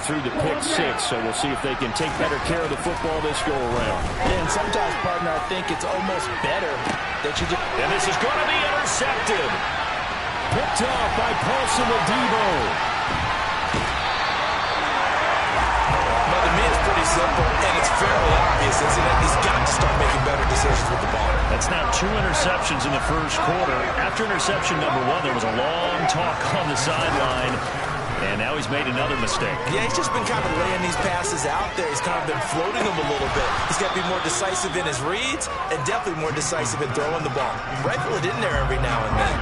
threw the pick six, so we'll see if they can take better care of the football this go-around. Yeah, and sometimes, partner, I think it's almost better that you just... And this is going to be intercepted. Picked off by Paulson Adebo. Well, to me, it's pretty simple, and it's fairly obvious, isn't it? He's got to start making better decisions with the ball. That's now 2 interceptions in the first quarter. After interception number 1, there was a long talk on the sideline. And now he's made another mistake. Yeah, he's just been kind of laying these passes out there. He's kind of been floating them a little bit. He's got to be more decisive in his reads and definitely more decisive in throwing the ball. Rifle it in there every now and then.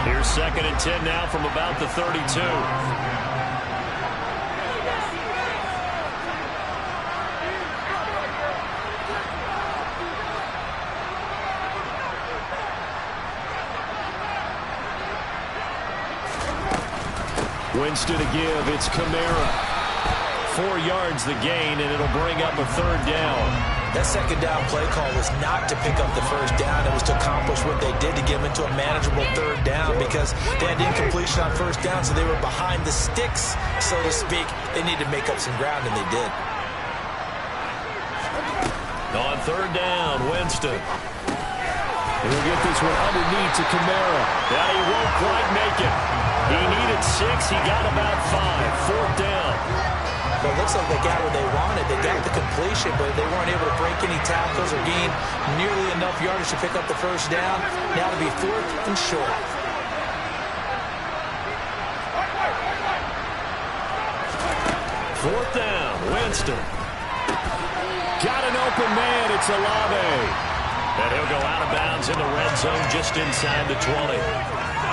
Here's 2nd and 10 now from about the 32. Winston to give. It's Kamara. 4 yards the gain, and it'll bring up a 3rd down. That 2nd down play call was not to pick up the 1st down. It was to accomplish what they did to get them into a manageable 3rd down because they had incompletion on 1st down, so they were behind the sticks, so to speak. They needed to make up some ground, and they did. On 3rd down, Winston. He'll get this one underneath to Kamara. That he won't quite make it. He needed 6. He got about 5. 4th down. Well, it looks like they got what they wanted. They got the completion, but they weren't able to break any tackles or gain nearly enough yardage to pick up the 1st down. Now to be 4th and short. Fourth down, Winston. Got an open man. It's Olave. And he'll go out of bounds in the red zone just inside the 20.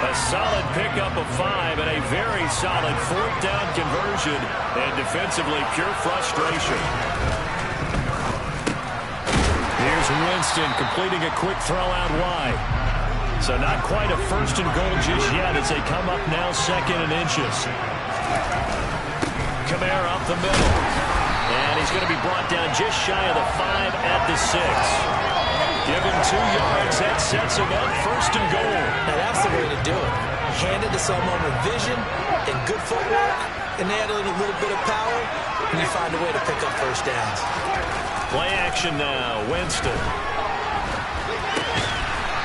A solid pickup of 5 and a very solid 4th down conversion. And defensively, pure frustration. Here's Winston completing a quick throw out wide. So not quite a 1st and goal just yet as they come up now 2nd and inches. Kamara up the middle. And he's going to be brought down just shy of the 5 at the 6. Give him 2 yards. That sets him up 1st and goal. Now that's the way to do it. Hand it to someone with vision and good footwork, and add a little bit of power, and you find a way to pick up 1st downs. Play action now. Winston.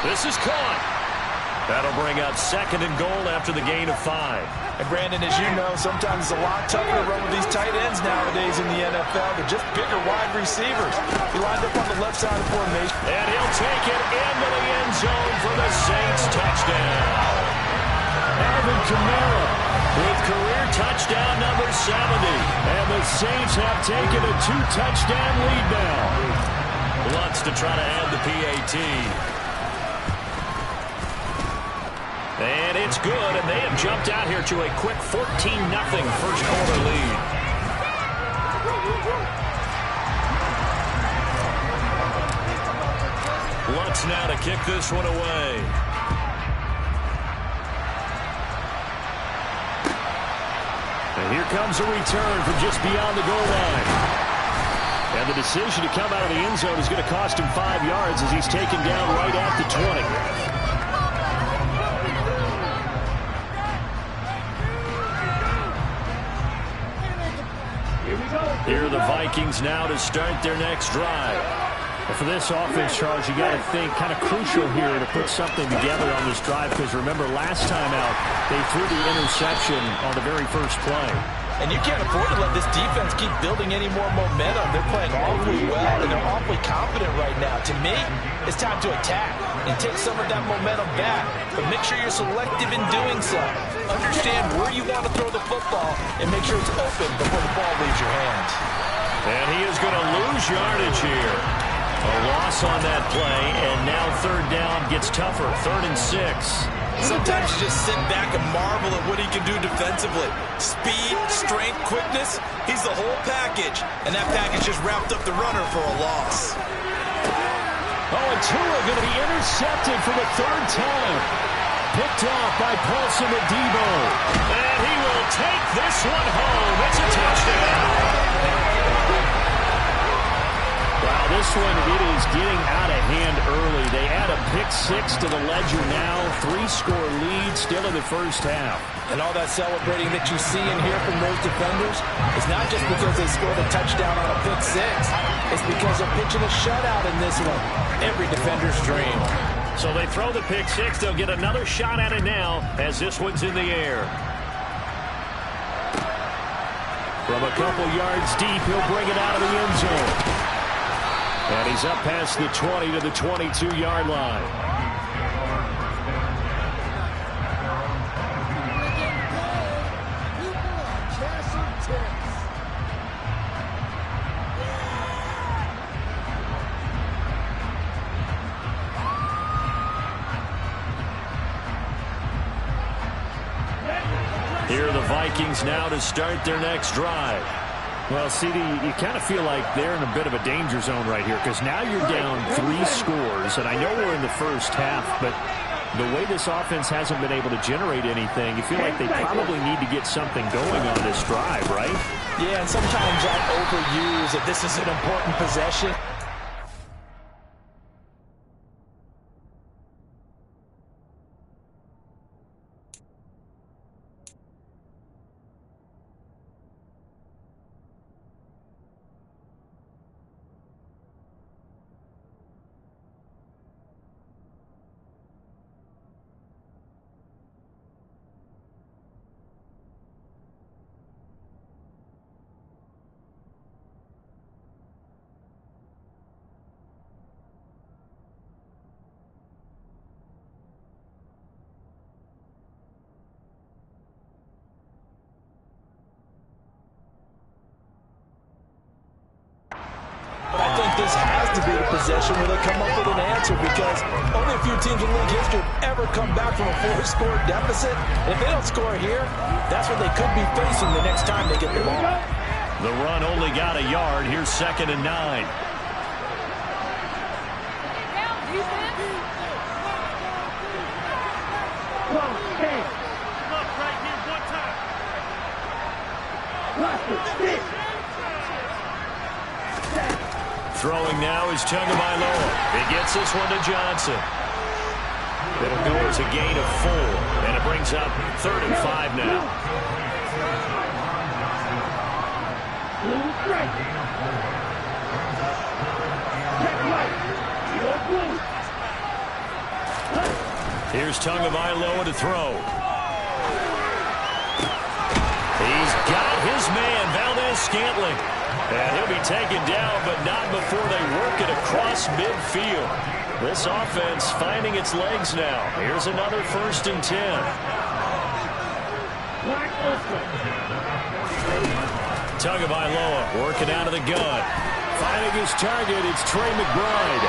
This is caught. That'll bring up 2nd and goal after the gain of 5. And Brandon, as you know, sometimes it's a lot tougher to run with these tight ends nowadays in the NFL. They're just bigger wide receivers. He lined up on the left side of the formation. And he'll take it into the end zone for the Saints touchdown. Alvin Kamara with career touchdown number 70. And the Saints have taken a 2-touchdown lead now. Lutz to try to add the PAT. And it's good, and they have jumped out here to a quick 14-0 first quarter lead. Lutz now to kick this one away. And here comes a return from just beyond the goal line. And the decision to come out of the end zone is going to cost him 5 yards as he's taken down right at the 20. Here are the Vikings now to start their next drive. And for this offense, Charles, you got to think kind of crucial here to put something together on this drive because remember last time out they threw the interception on the very first play. And you can't afford to let this defense keep building any more momentum. They're playing awfully well, and they're awfully confident right now. To me, it's time to attack and take some of that momentum back. But make sure you're selective in doing so. Understand where you want to throw the football and make sure it's open before the ball leaves your hands. And he is going to lose yardage here. A loss on that play, and now 3rd down gets tougher. 3rd and 6. Sometimes you just sit back and marvel at what he can do defensively. Speed, strength, quickness, he's the whole package. And that package just wrapped up the runner for a loss. Oh, and Tua going to be intercepted for the 3rd time. Picked off by Paulson Adebo. And he will take this one home. It's a touchdown. Wow, this one, it is getting out of hand early. They add a pick-6 to the ledger now. 3-score lead still in the first half. And all that celebrating that you see and hear from those defenders is not just because they scored a touchdown on a pick-6. It's because they're pitching a shutout in this one. Every defender's dream. So they throw the pick-6. They'll get another shot at it now as this one's in the air. From a couple yards deep, he'll bring it out of the end zone. And he's up past the 20 to the 22-yard line. Here are the Vikings now to start their next drive. Well, CD, you kind of feel like they're in a bit of a danger zone right here because now you're down 3 scores, and I know we're in the first half, but the way this offense hasn't been able to generate anything, you feel like they probably need to get something going on this drive, right? Yeah, and sometimes I overuse that this is an important possession. This has to be the possession where they come up with an answer because only a few teams in league history have ever come back from a 4-score deficit. And if they don't score here, that's what they could be facing the next time they get the ball. The run only got a yard. Here's 2nd and 9. Throwing now is Tagovailoa. He gets this one to Johnson. It'll go as a gain of 4, and it brings up 3rd and 5 now. Here's Tagovailoa to throw. He's got his man, Valdez-Scantling. And he'll be taken down, but not before they work it across midfield. This offense finding its legs now. Here's another 1st and 10. Tagovailoa working out of the gun. Finding his target, it's Trey McBride.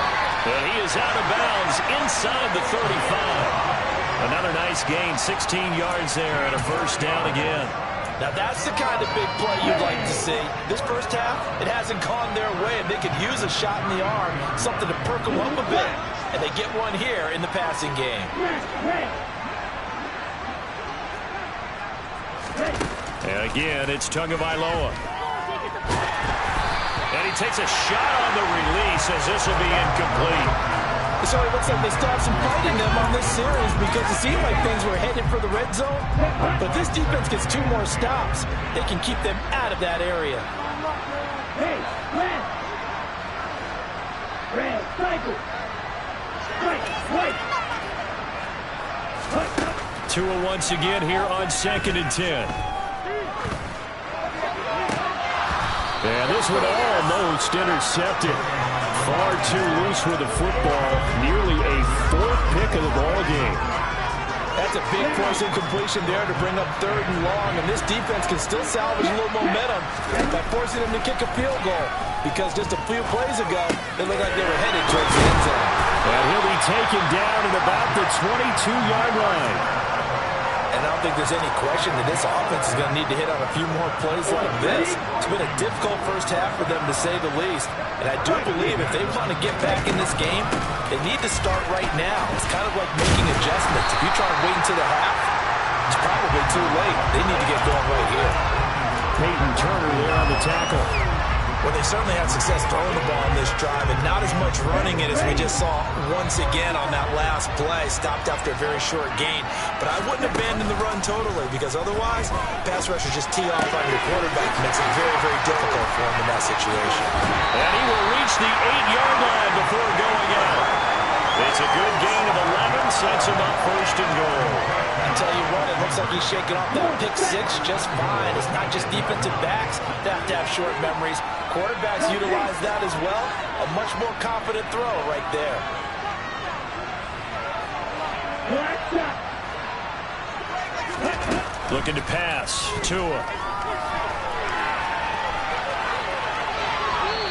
And he is out of bounds inside the 35. Another nice gain, 16 yards there, and a 1st down again. Now that's the kind of big play you'd like to see. This first half, it hasn't gone their way, and they could use a shot in the arm, something to perk them up a bit. And they get one here in the passing game. And again, it's Tagovailoa. And he takes a shot on the release as this will be incomplete. So it looks like they still have some fight in them on this series because it seemed like things were headed for the red zone. But this defense gets 2 more stops. They can keep them out of that area. Hey, red. Red, cycle. Right. Tua once again here on 2nd and 10. And this one almost intercepted. Far too loose with the football. Nearly a 4th pick of the ball game. That's a big force incompletion there to bring up 3rd and long. And this defense can still salvage a little momentum by forcing them to kick a field goal. Because just a few plays ago, they looked like they were headed towards the end zone. And he'll be taken down at about the 22-yard line. And I don't think there's any question that this offense is going to need to hit on a few more plays like this. It's been a difficult first half for them, to say the least. And I do believe if they want to get back in this game, they need to start right now. It's kind of like making adjustments. If you try to wait until the half, it's probably too late. They need to get going right here. Peyton Turner there on the tackle. Well, they certainly had success throwing the ball on this drive and not as much running it as we just saw once again on that last play. Stopped after a very short gain. But I wouldn't abandon the run totally because otherwise, pass rushers just tee off on your quarterback. It makes it very, very difficult for him in that situation. And he will reach the 8-yard line before going out. It's a good gain of 11, sets him up first and goal. I tell you what, it looks like he's shaking off that pick six just fine. It's not just defensive backs that have to have short memories. Quarterbacks utilize that as well. A much more confident throw right there. Looking to pass. Tua.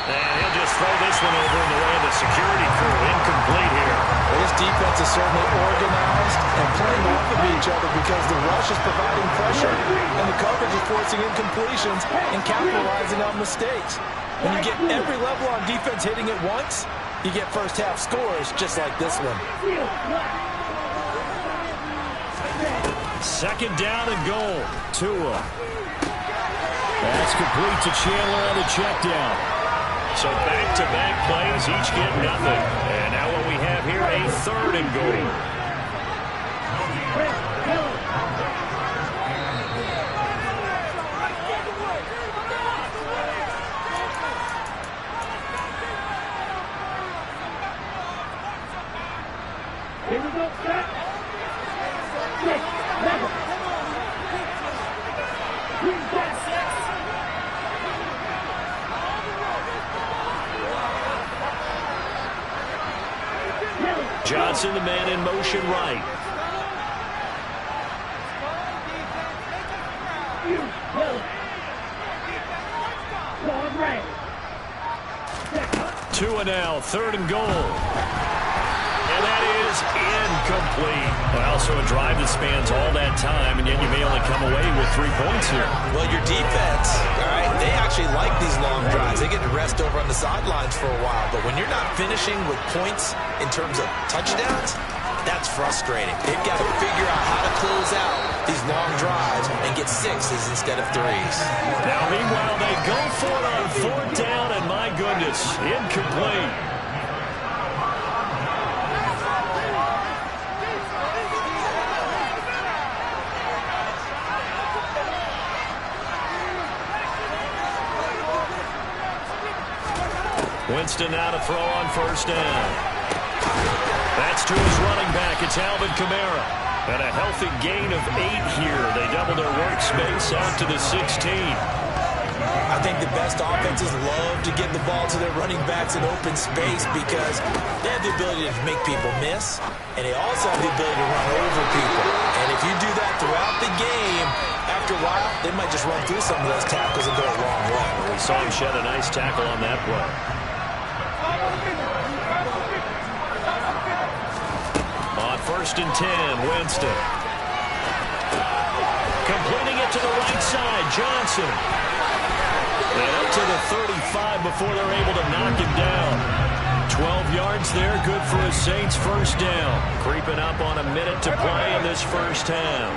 And he'll just throw this one over in the way of the security crew. Incomplete here. Well, this defense is certainly organized and playing off of each other because the rush is providing pressure and the coverage is forcing incompletions and capitalizing on mistakes. When you get every level on defense hitting it once, you get first half scores just like this one. Second down and goal. Tua. That's complete to Chandler on the check down. So back-to-back plays, each get nothing. And now what we have here, a third and goal. Here we go, set. 6, 7. Green back. Johnson, the man in motion right. Tua now, third and goal. And that is incomplete. Well, so a drive that spans all that time, and yet you may only come away with 3 points here. Well, your defense, all right, they actually like these long drives. They get to rest over on the sidelines for a while. But when you're not finishing with points in terms of touchdowns, that's frustrating. They've got to figure out how to close out these long drives and get sixes instead of threes. Now, meanwhile, they go for it on fourth down, and my goodness, incomplete. Winston now to throw on first down. That's to his running back. It's Alvin Kamara. And a healthy gain of 8 here. They double their workspace out to the 16. I think the best offenses love to get the ball to their running backs in open space because they have the ability to make people miss, and they also have the ability to run over people. And if you do that throughout the game, after a while, they might just run through some of those tackles and go a long way. We saw him shed a nice tackle on that play. On first and 10, Winston. Completing it to the right side, Johnson. And up to the 35 before they're able to knock him down. 12 yards there, good for a Saints first down. Creeping up on a minute to play in this first half.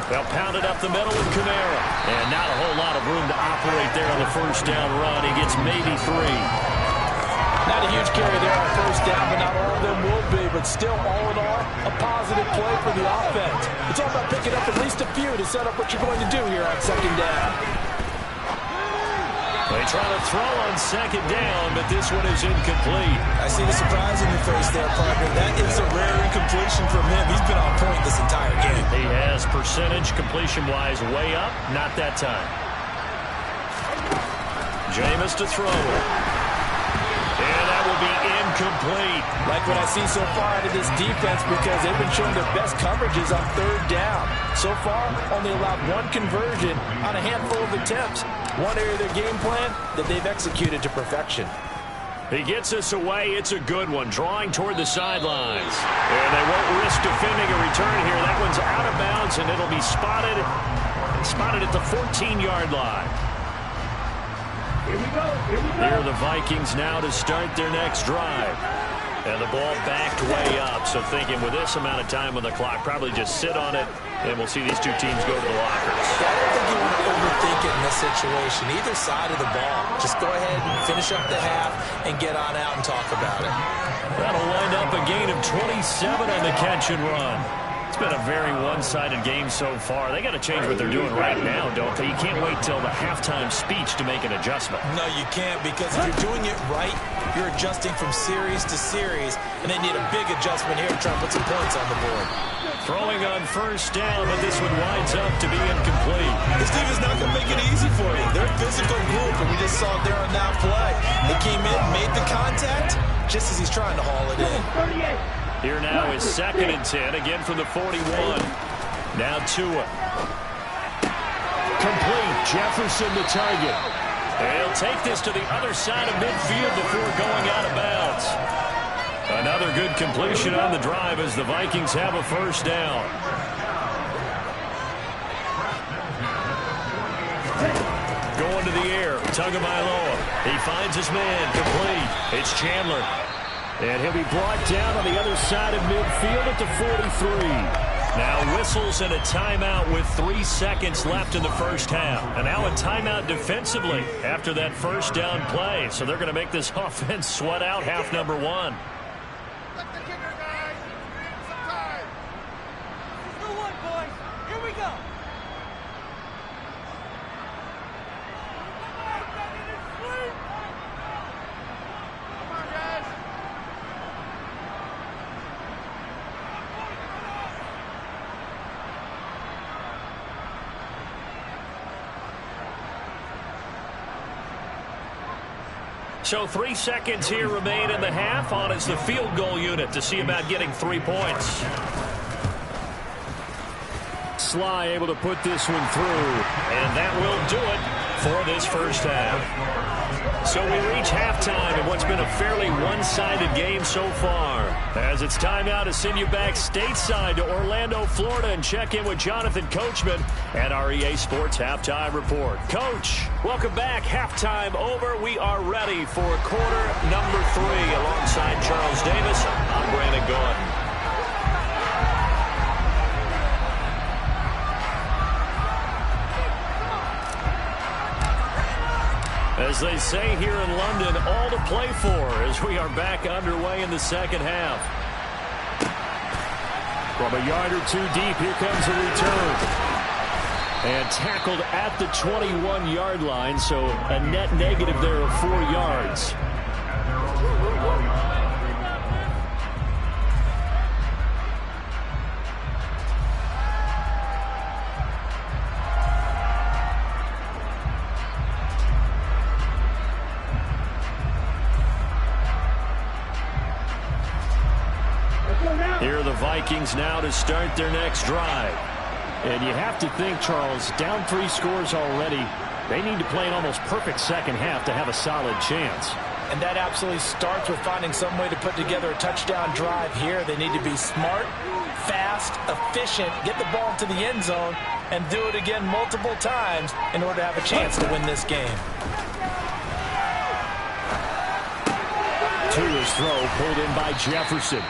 They'll pound it up the middle with Kamara. And not a whole lot of room to operate there on the first down run. He gets maybe 3. Not a huge carry there on first down, but not all of them will be. But still, all in all, a positive play for the offense. It's all about picking up at least a few to set up what you're going to do here on second down. They try to throw on second down, but this one is incomplete. I see the surprise in your face there, partner. That is a rare incompletion from him. He's been on point this entire game. He has percentage completion-wise way up. Not that time. Jameis to throw it. And that will be incomplete. Like what I see so far out of this defense because they've been showing their best coverages on third down. So far, only allowed 1 conversion on a handful of attempts. One area of their game plan that they've executed to perfection. He gets us away. It's a good one. Drawing toward the sidelines. And they won't risk defending a return here. That one's out of bounds, and it'll be spotted at the 14-yard line. Here we go. Here are the Vikings now to start their next drive. And the ball backed way up. So thinking with this amount of time on the clock, probably just sit on it, and we'll see these two teams go to the lockers. I don't think you want to overthink it in this situation. Either side of the ball. Just go ahead and finish up the half and get on out and talk about it. That'll wind up a gain of 27 on the catch and run. It's been a very one-sided game so far. They got to change what they're doing right now, don't they? You can't wait till the halftime speech to make an adjustment. No, you can't, because if you're doing it right, you're adjusting from series to series, and they need a big adjustment here to try and put some points on the board. Throwing on first down, but this one winds up to be incomplete. This team is not going to make it easy for you. They're a physical group, and we just saw it there on that play. They came in, made the contact, just as he's trying to haul it in. Here now is 2nd and 10, again from the 41. Now Tua. Complete. Jefferson the target. He'll take this to the other side of midfield before going out of bounds. Another good completion on the drive as the Vikings have a first down. Going to the air. Tagovailoa. He finds his man. Complete. It's Chandler. And he'll be brought down on the other side of midfield at the 43. Now whistles and a timeout with 3 seconds left in the first half. And now a timeout defensively after that first down play. So they're going to make this offense sweat out half number 1. Let the kicker, guys. Some time. Let's go, boys. Here we go. Come on, guys. So 3 seconds here remain in the half. On is the field goal unit to see about getting 3 points. Sly able to put this one through. And that will do it for this first half. So we reach halftime in what's been a fairly one-sided game so far. As it's time now to send you back stateside to Orlando, Florida, and check in with Jonathan Coachman at our EA Sports Halftime Report. Coach, welcome back. Halftime over. We are ready for quarter number 3 alongside Charles Davis. I'm Brandon Gordon. As they say here in London, all to play for as we are back underway in the second half. From a yard or 2 deep, here comes a return. And tackled at the 21-yard line, so a net negative there of 4 yards. Here are the Vikings now to start their next drive. And you have to think, Charles, down 3 scores already. They need to play an almost perfect second half to have a solid chance. And that absolutely starts with finding some way to put together a touchdown drive here. They need to be smart, fast, efficient, get the ball to the end zone, and do it again multiple times in order to have a chance to win this game. Tua's throw pulled in by Jefferson.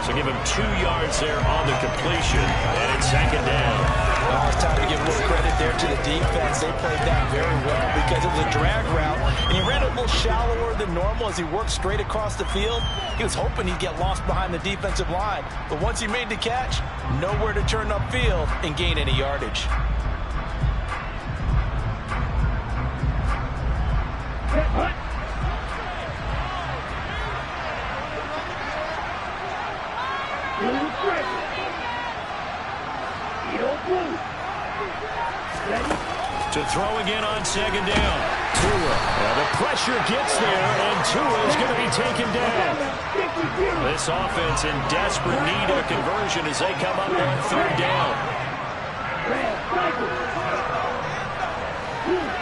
So give him 2 yards there on the completion, and it's second down. Well, it's time to give a little credit there to the defense. They played that very well because it was a drag route, and he ran a little shallower than normal as he worked straight across the field. He was hoping he'd get lost behind the defensive line, but once he made the catch, nowhere to turn upfield and gain any yardage. To throw again on second down. Tua. The pressure gets there, and Tua is going to be taken down. This offense in desperate need of a conversion as they come up on 3rd down.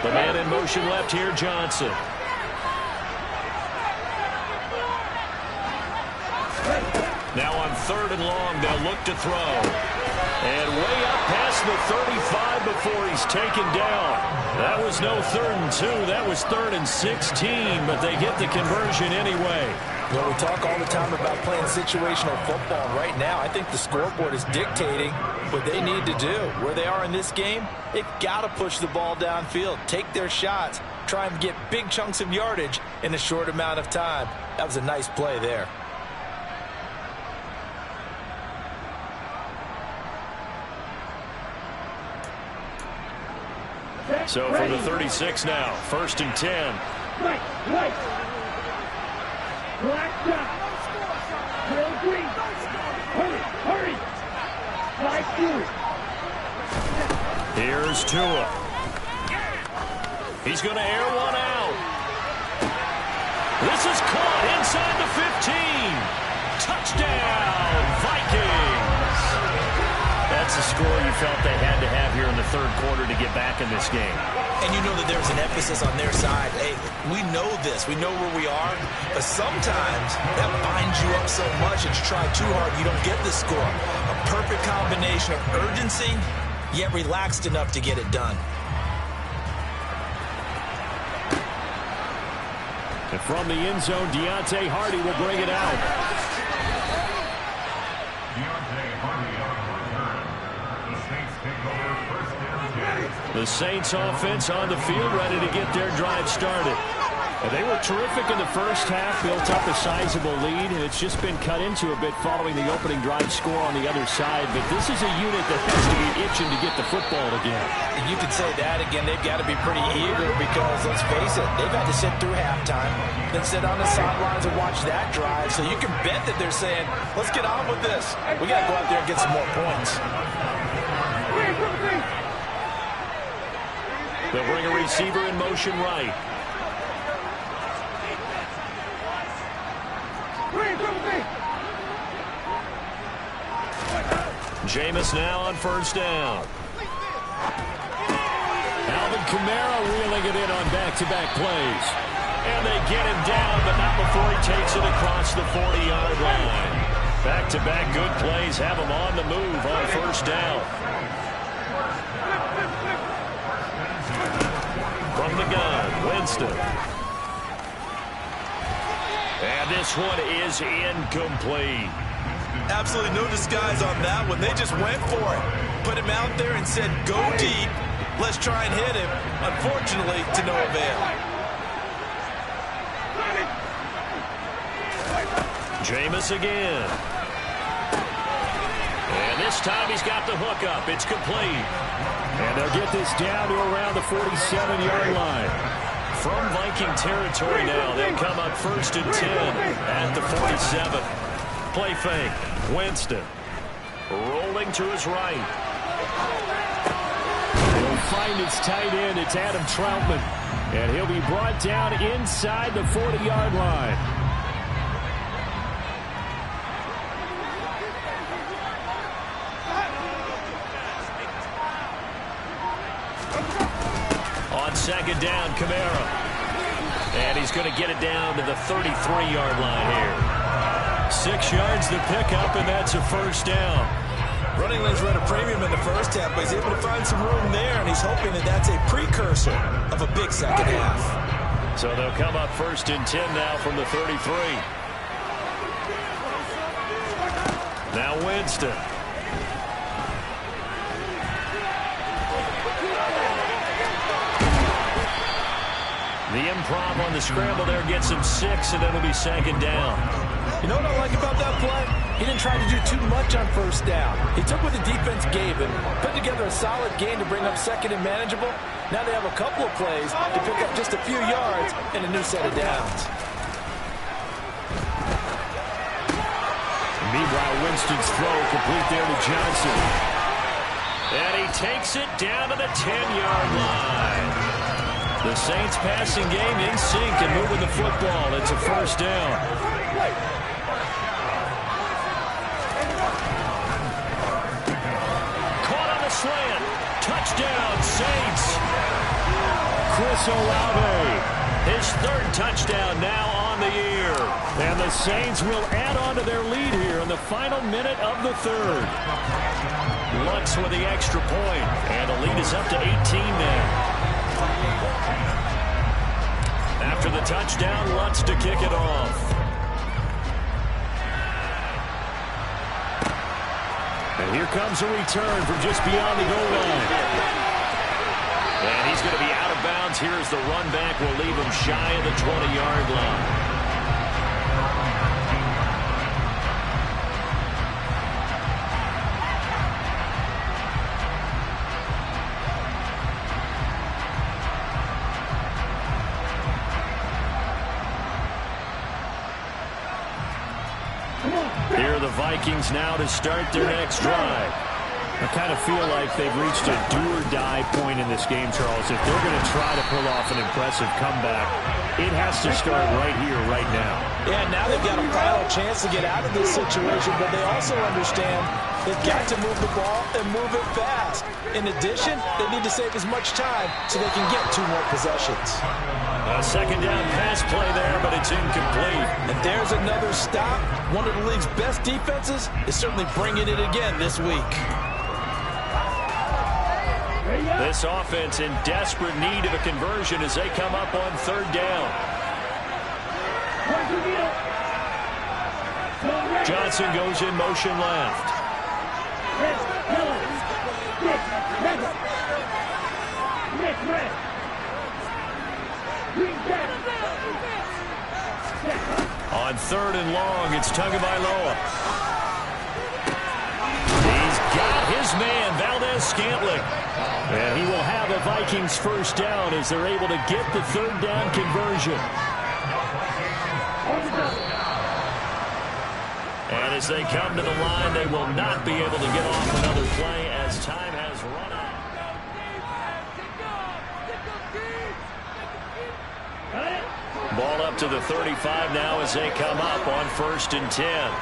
The man in motion left here, Johnson. Now on 3rd and long, they'll look to throw. And way up past the 35 before he's taken down. That was no 3rd and 2. That was 3rd and 16, but they get the conversion anyway. You know, we talk all the time about playing situational football. Right now, I think the scoreboard is dictating what they need to do. Where they are in this game, they've got to push the ball downfield, take their shots, try and get big chunks of yardage in a short amount of time. That was a nice play there. So for the 36 now, 1st and 10. Right. Black dot. Real green. Hurry. Five through. Here's Tua. He's going to air one out. This is caught inside the 15. Touchdown, Vikings. That's a score you felt they had to have here in the 3rd quarter to get back in this game. And you know that there's an emphasis on their side. Hey, we know this. We know where we are. But sometimes that binds you up so much that you try too hard, you don't get the score. A perfect combination of urgency, yet relaxed enough to get it done. And from the end zone, Deontay Hardy will bring it out. The Saints offense on the field, ready to get their drive started. And they were terrific in the first half, built up a sizable lead, and it's just been cut into a bit following the opening drive score on the other side. But this is a unit that has to be itching to get the football again. And you could say that again. They've got to be pretty eager because, let's face it, they've had to sit through halftime, then sit on the sidelines and watch that drive. So you can bet that they're saying, let's get on with this. We got to go out there and get some more points. They'll bring a receiver in motion right. Jameis now on 1st down. Alvin Kamara wheeling it in on back-to-back plays. And they get him down, but not before he takes it across the 40-yard line. Back-to-back good plays have him on the move on 1st down. From the gun, Winston. And this one is incomplete. Absolutely no disguise on that one. They just went for it. Put him out there and said, go deep. Let's try and hit him. Unfortunately, to no avail. Jameis again. And this time he's got the hook up. It's complete. And they'll get this down to around the 47-yard line. From Viking territory now, they'll come up 1st and 10 at the 47. Play fake. Winston rolling to his right. He'll find his tight end. It's Adam Troutman. And he'll be brought down inside the 40-yard line. On 2nd down, Kamara. And he's going to get it down to the 33-yard line here. 6 yards to pick up, and that's a 1st down. Running lanes were at a premium in the first half, but he's able to find some room there, and he's hoping that that's a precursor of a big second half. So they'll come up 1st and 10 now from the 33. Now Winston. The improv on the scramble there gets him 6, and it'll be 2nd down. You know what I like about that play? He didn't try to do too much on 1st down. He took what the defense gave him, put together a solid game to bring up 2nd and manageable. Now they have a couple of plays to pick up just a few yards and a new set of downs. Meanwhile, Winston's throw complete there to Johnson. And he takes it down to the 10-yard line. The Saints passing game in sync and moving the football. It's a 1st down. Slant. Touchdown, Saints. Chris Olave. His 3rd touchdown now on the year. And the Saints will add on to their lead here in the final minute of the 3rd. Lutz with the extra point. And the lead is up to 18 now. After the touchdown, Lutz to kick it off. And here comes a return from just beyond the goal line. And he's going to be out of bounds. Here's the run back. Will leave him shy of the 20-yard line. Here are the Vikings now to start their next drive. I kind of feel like they've reached a do-or-die point in this game, Charles. If they're going to try to pull off an impressive comeback, it has to start right here, right now. Yeah, now they've got a final chance to get out of this situation, but they also understand they've got to move the ball and move it fast. In addition, they need to save as much time so they can get 2 more possessions. A second down pass play there, but it's incomplete. And there's another stop. One of the league's best defenses is certainly bringing it again this week. This offense in desperate need of a conversion as they come up on 3rd down. Johnson goes in motion left. On 3rd and long, it's Tagovailoa. He's got his man, Valdez-Scantling. And he will have a Vikings first down as they're able to get the 3rd down conversion. And as they come to the line, they will not be able to get off another play as time has run out. Ball up to the 35 now as they come up on 1st and 10.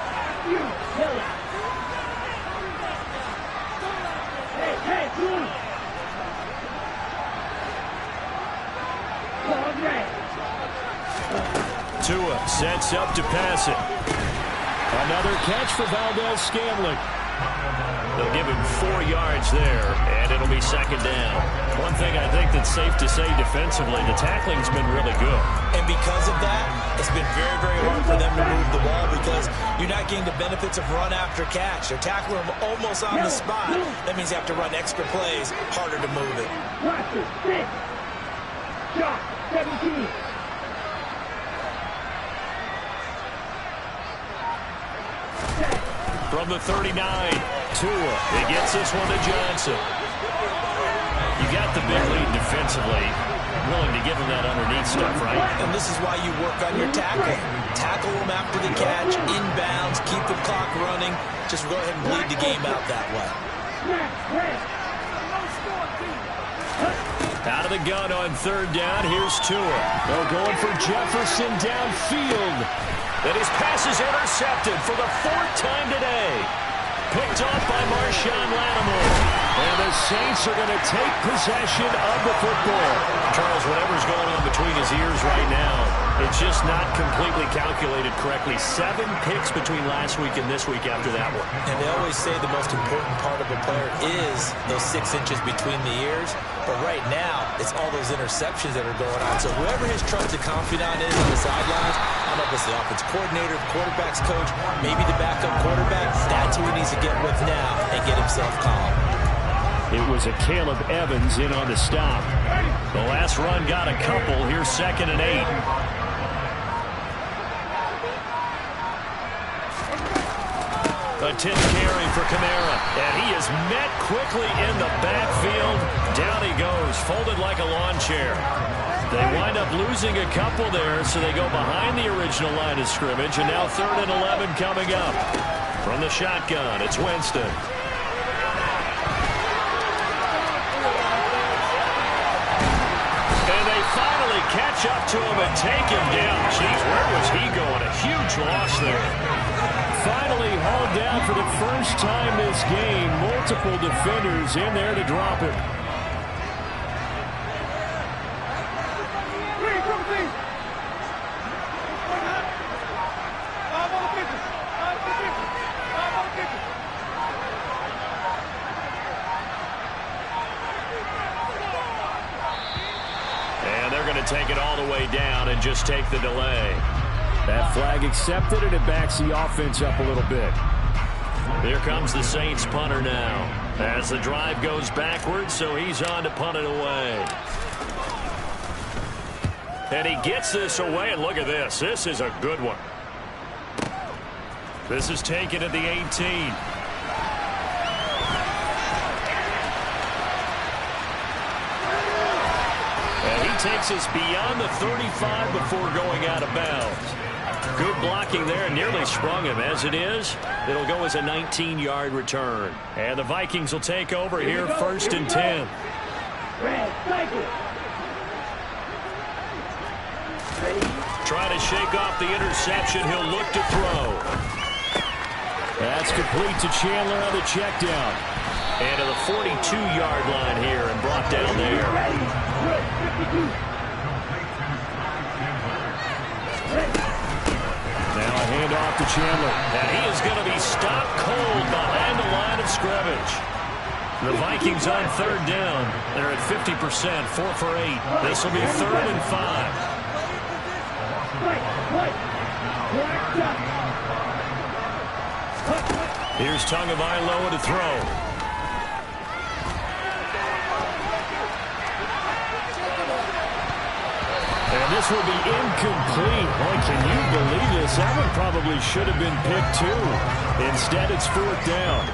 Tua sets up to pass it. Another catch for Valdez-Scantling. They'll give him 4 yards there, and it'll be 2nd down. One thing I think that's safe to say defensively, the tackling's been really good. And because of that, it's been very, very hard for them to move the ball because you're not getting the benefits of run after catch. They're tackling them almost on the spot. That means you have to run extra plays, harder to move it. 17. From the 39, Tua. He gets this one to Johnson. You got the big lead defensively. Willing to give him that underneath stuff, right? And this is why you work on your tackling. Tackle them after the catch, inbounds, keep the clock running. Just go ahead and bleed the game out that way. Out of the gun on 3rd down. Here's Tua. They're going for Jefferson downfield. And his pass is intercepted for the 4th time today. Picked off by Marshawn Lattimore. And the Saints are going to take possession of the football. Charles, whatever's going on between his ears right now, it's just not completely calculated correctly. 7 picks between last week and this week after that one. And they always say the most important part of a player is those 6 inches between the ears. But right now, it's all those interceptions that are going on. So whoever his trusted confidant is on the sidelines, I don't know if it's the offense coordinator, the quarterback's coach, maybe the backup quarterback, that's who he needs to get with now and get himself calm. It was a Caleb Evans in on the stop. The last run got a couple. Here's 2nd and 8. A 10th carry for Kamara. And he is met quickly in the backfield. Down he goes, folded like a lawn chair. They wind up losing a couple there, so they go behind the original line of scrimmage. And now 3rd and 11 coming up. From the shotgun, it's Winston. Finally catch up to him and take him down. Jeez, where was he going? A huge loss there. Finally hauled down for the first time this game. Multiple defenders in there to drop him. Take it all the way down and just take the delay. That flag accepted, and it backs the offense up a little bit. Here comes the Saints punter now. As the drive goes backwards, so he's on to punt it away. And he gets this away, and look at this. This is a good one. This is taken at the 18. And he takes us beyond the 35 before going out of bounds. Good blocking there, nearly sprung him. As it is, it'll go as a 19-yard return. And the Vikings will take over here, 1st and 10. Trying to shake off the interception. He'll look to throw. That's complete to Chandler on the check down. And to the 42-yard line here and brought down there. Now a handoff to Chandler. And he is going to be stopped cold behind the line of scrimmage. The Vikings on 3rd down. They're at 50%, 4 for 8. This will be 3rd and 5. Here's Tagovailoa to throw. And this will be incomplete. Boy, can you believe this? That one probably should have been picked too. Instead, it's 4th down.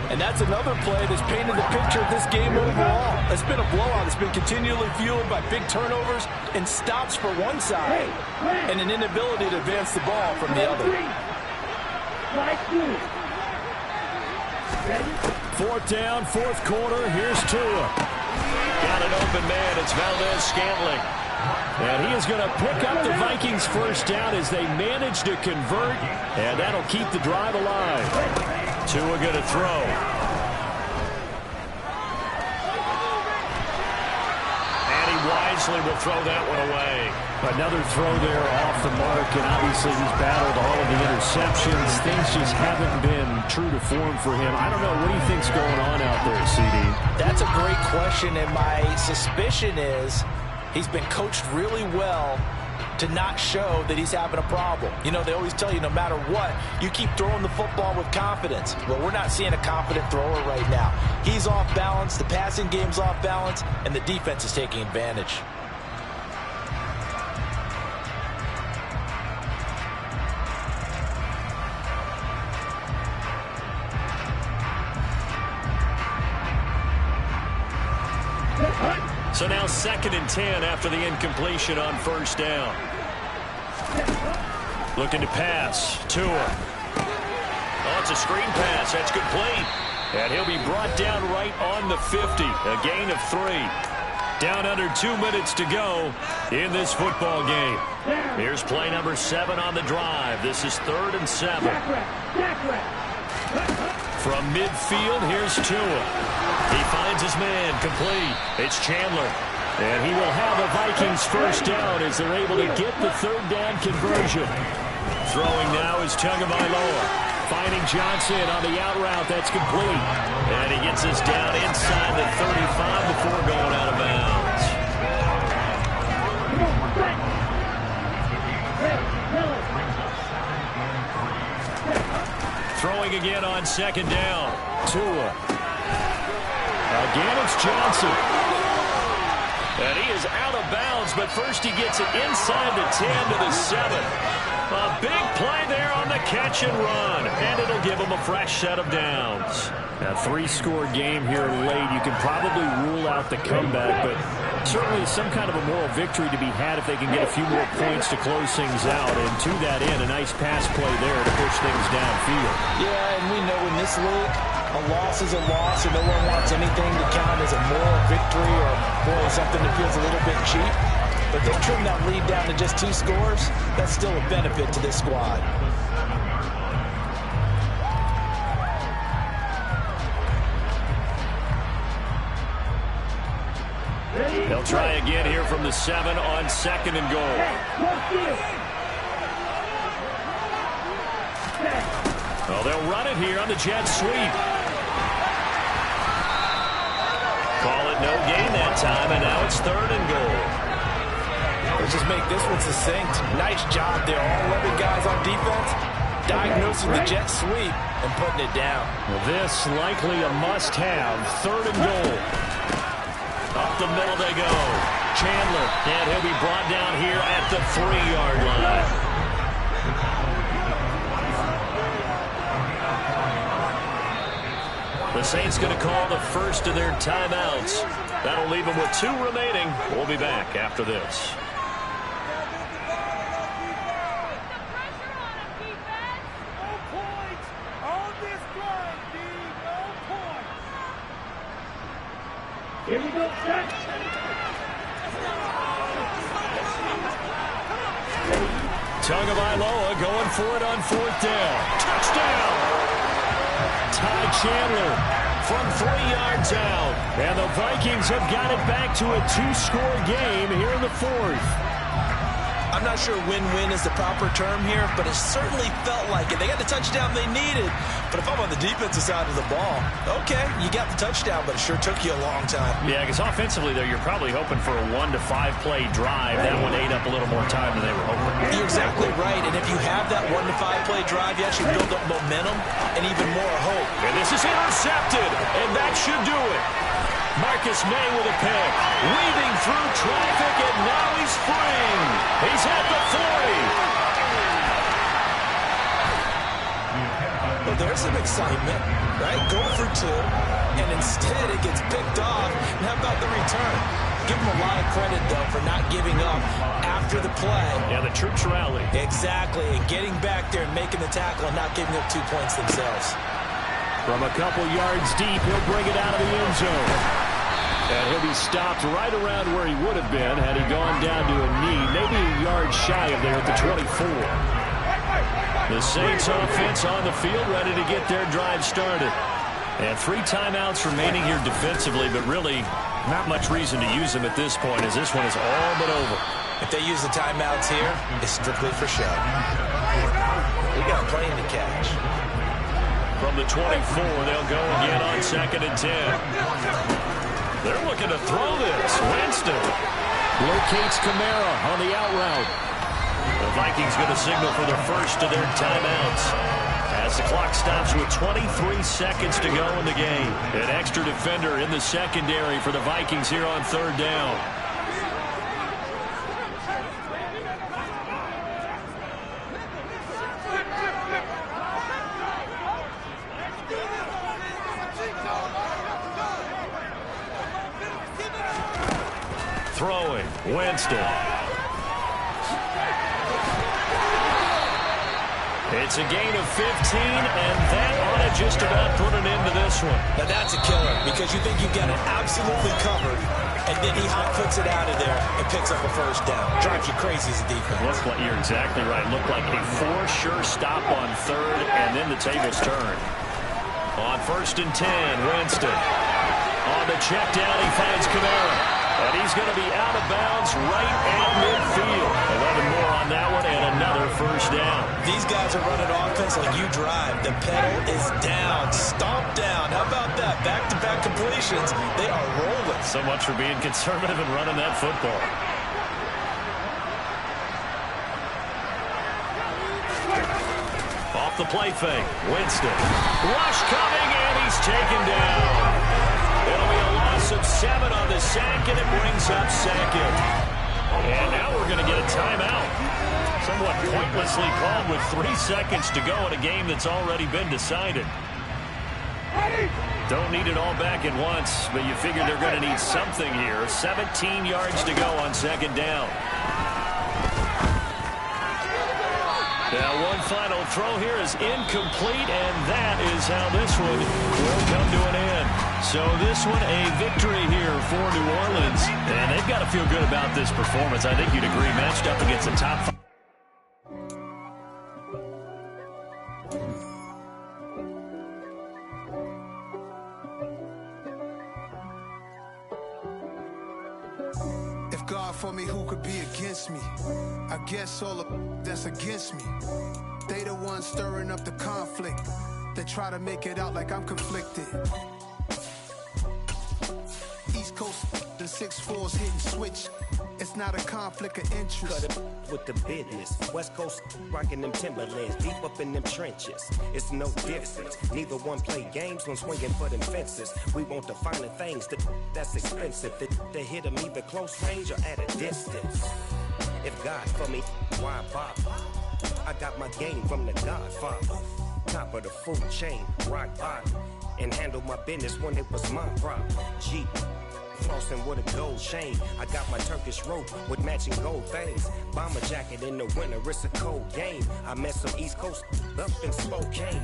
And that's another play that's painted the picture of this game overall. It's been a blowout. It's been continually fueled by big turnovers and stops for one side and an inability to advance the ball from the other. 4th down, 4th quarter. Here's Tua. Got an open man. It's Valdez-Scantling. And he is going to pick up the Vikings' 1st down as they manage to convert. And that'll keep the drive alive. Tua going to throw. And he wisely will throw that one away. Another throw there off the mark, and obviously he's battled all of the interceptions. Things just haven't been true to form for him. I don't know. What do you think's going on out there, CD? That's a great question, and my suspicion is he's been coached really well to not show that he's having a problem. You know, they always tell you no matter what, you keep throwing the football with confidence. Well, we're not seeing a confident thrower right now. He's off balance, the passing game's off balance, and the defense is taking advantage. So now 2nd and 10 after the incompletion on 1st down. Looking to pass. Tua. Oh, it's a screen pass. That's complete. And he'll be brought down right on the 50. A gain of 3. Down under 2 minutes to go in this football game. Here's play number 7 on the drive. This is 3rd and 7. From midfield, here's Tua. He finds his man, complete. It's Chandler. And he will have the Vikings 1st down as they're able to get the 3rd down conversion. Throwing now is Tagovailoa. Finding Johnson on the out route. That's complete. And he gets us down inside the 35 before going out of bounds. Throwing again on 2nd down. Tua. Again, it's Johnson. And he is out of bounds, but first he gets it inside the 10 to the 7. A big play there on the catch and run, and it'll give him a fresh set of downs. A 3-score game here late. You can probably rule out the comeback, but certainly some kind of a moral victory to be had if they can get a few more points to close things out. And to that end, a nice pass play there to push things downfield. Yeah, and we know in this league, a loss is a loss, and no one wants anything to count as a moral victory or, boy, something that feels a little bit cheap. But they trim that lead down to just 2 scores. That's still a benefit to this squad. They'll try again here from the 7 on 2nd and goal. Well, they'll run it here on the jet sweep. Call it no gain that time, and now it's 3rd and goal. Let's just make this one succinct. Nice job there. All 11 guys on defense diagnosing the jet sweep and putting it down. Well, this likely a must-have. 3rd and goal. Up the middle they go. Chandler, and he'll be brought down here at the 3-yard line. The Saints going to call the first of their timeouts. That'll leave them with 2 remaining. We'll be back after this. Here we go, set. Tagovailoa going for it on 4th down. Touchdown! Ty Chandler from 3 yards out. And the Vikings have got it back to a 2-score game here in the 4th. I'm not sure win-win is the proper term here, but it certainly felt like it. They got the touchdown they needed, but if I'm on the defensive side of the ball, okay, you got the touchdown, but it sure took you a long time. Yeah, because offensively there, you're probably hoping for a 1 to 5 play drive. That one ate up a little more time than they were hoping. You're exactly right, and if you have that 1 to 5 play drive, you actually build up momentum and even more hope. And this is intercepted, and that should do it. Marcus May with a pick, weaving through traffic, and now he's free. He's at the 40. Well, there's some excitement, right? Go for 2, and instead it gets picked off. And how about the return? Give him a lot of credit, though, for not giving up after the play. Yeah, the troops rally. Exactly, and getting back there and making the tackle and not giving up 2 points themselves. From a couple yards deep, he'll bring it out of the end zone. And he'll be stopped right around where he would have been had he gone down to a knee, maybe a yard shy of there at the 24. The Saints offense on the field, ready to get their drive started. And 3 timeouts remaining here defensively, but really not much reason to use them at this point, as this one is all but over. If they use the timeouts here, it's strictly for show. We got a plane to catch. From the 24, they'll go again on 2nd and 10. They're looking to throw this. Winston locates Kamara on the out route. The Vikings going to signal for their first of their timeouts as the clock stops with 23 seconds to go in the game. An extra defender in the secondary for the Vikings here on 3rd down. Throwing, Winston. It's a gain of 15, and that ought to just about put an end to this one. Now that's a killer, because you think you've got it absolutely covered, and then he hot puts it out of there and picks up a 1st down. Drives you crazy as a defense. You're exactly right. Looked like a 4 sure stop on 3rd, and then the tables turn. On 1st and 10, Winston. On the check down, he finds Kamara. And he's going to be out of bounds right at midfield. 11 more on that one and another 1st down. These guys are running offense like you drive. The pedal is down, stomped down. How about that? Back-to-back completions. They are rolling. So much for being conservative and running that football. Off the play fake. Winston. Rush coming, and he's taken down. It'll be a loss of 7 on the sack, and it brings up 2nd. And now we're going to get a timeout. Somewhat pointlessly called with 3 seconds to go in a game that's already been decided. Don't need it all back at once, but you figure they're going to need something here. 17 yards to go on 2nd down. Now one final throw here is incomplete, and that is how this one will come to an end. So this one a victory here for New Orleans, and they've got to feel good about this performance. I think you'd agree, matched up against the top 5. If God for me, who could be against me? I guess all the that's against me. They the ones stirring up the conflict. They try to make it out like I'm conflicted. East Coast, the 6'4's hitting switch. It's It's not a conflict of interest. Cut it with the business. West Coast rocking them Timberlands, deep up in them trenches. It's no difference. Neither one play games when swinging for them fences. We want the finer things that's expensive. They hit them either close range or at a distance. If God for me, why bother? I got my game from the Godfather. Top of the food chain, rock bottom. And handle my business when it was my problem. Jeep, flossing with a gold chain. I got my Turkish rope with matching gold things. Bomber jacket in the winter, it's a cold game. I met some East Coast up in Spokane.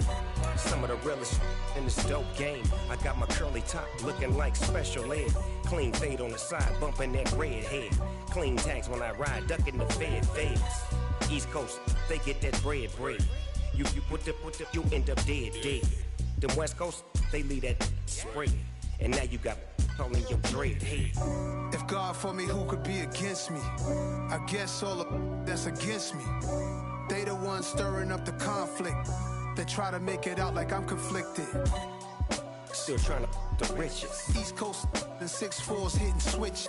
Some of the realest in this dope game. I got my curly top looking like special ed. Clean fade on the side, bumping that red head. Clean tags when I ride, ducking the feds. East Coast, they get that bread. You put the, you end up dead. Them West Coast, they leave that spray. And now you got all in your dread head. If God for me, who could be against me? I guess all of that's against me. They the ones stirring up the conflict. They try to make it out like I'm conflicted. Still trying to the riches. East Coast and 6'4s hitting switch.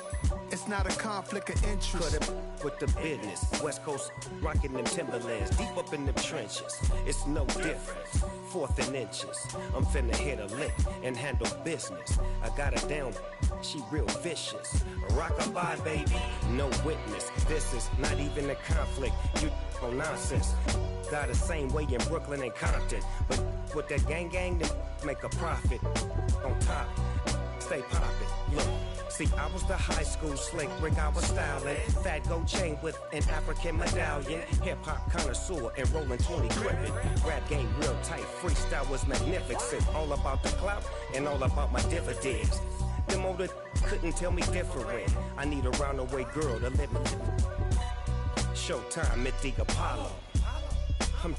It's not a conflict of interest. Cut it with the business. West Coast rocking them Timberlands, deep up in them trenches. It's no difference. 4th and inches. I'm finna hit a lick and handle business. I got her down, she real vicious. Rockabye, baby, no witness. This is not even a conflict. You on nonsense. Got the same way in Brooklyn and Compton. But with that gang, they make a profit. On top, stay poppin'. Look, see, I was the high school slick Rick, I was styling. Fat gold chain with an African medallion. Hip-hop connoisseur and rolling 20 gripping. Rap game real tight, freestyle was magnificent. All about the clout and all about my dividends. Them older couldn't tell me different. I need a roundaway girl to let me. Showtime at the Apollo. I'm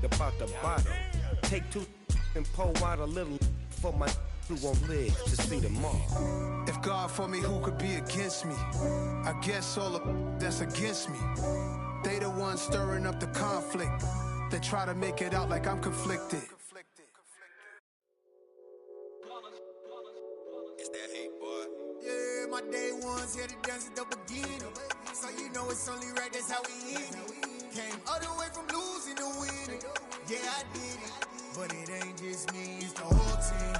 about the bottle. Take 2 and pour out a little for my who won't live to see tomorrow. If God for me, who could be against me? I guess all of that's against me. They the ones stirring up the conflict. They try to make it out like I'm conflicted. It's that hate, boy. Yeah, my day ones here to dance at the beginning. So you know it's only right, that's how we end it. Came all the way from losing to winning. Yeah, I did it. But it ain't just me, it's the whole team.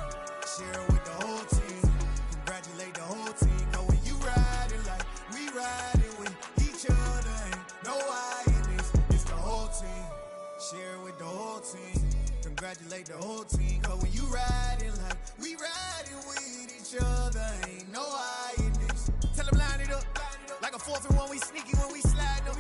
Share it with the whole team. Congratulate the whole team. Cause when you riding like we riding with each other, ain't no I in this. It's the whole team. Share it with the whole team. Congratulate the whole team. Cause when you riding like we riding with each other, ain't no I in this. Tell them line it up. Like a 4th and 1, we sneaky when we slide them.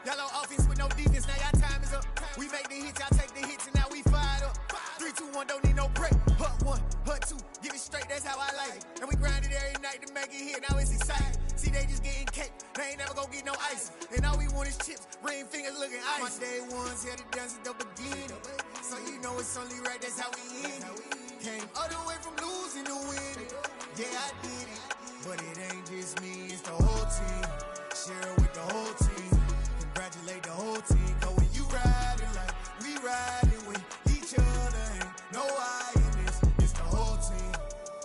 Y'all on offense with no defense, now y'all time is up. We make the hits, y'all take the hits, and now we fired up. 3, 2, 1, don't need no break. Hut 1, hut 2, give it straight, that's how I like it. And we grind it every night to make it hit, now it's exciting. See, they just getting cake, they ain't never gonna get no ice. And all we want is chips, ring fingers looking ice. My day ones here to dance at the beginning. So you know it's only right, that's how we end it. Came all the way from losing to winning. Yeah, I did it. But it ain't just me, it's the whole team. Share it with the whole team. Congratulate the whole team. Cause when you riding like we riding with each other, ain't no I in this. It's the whole team.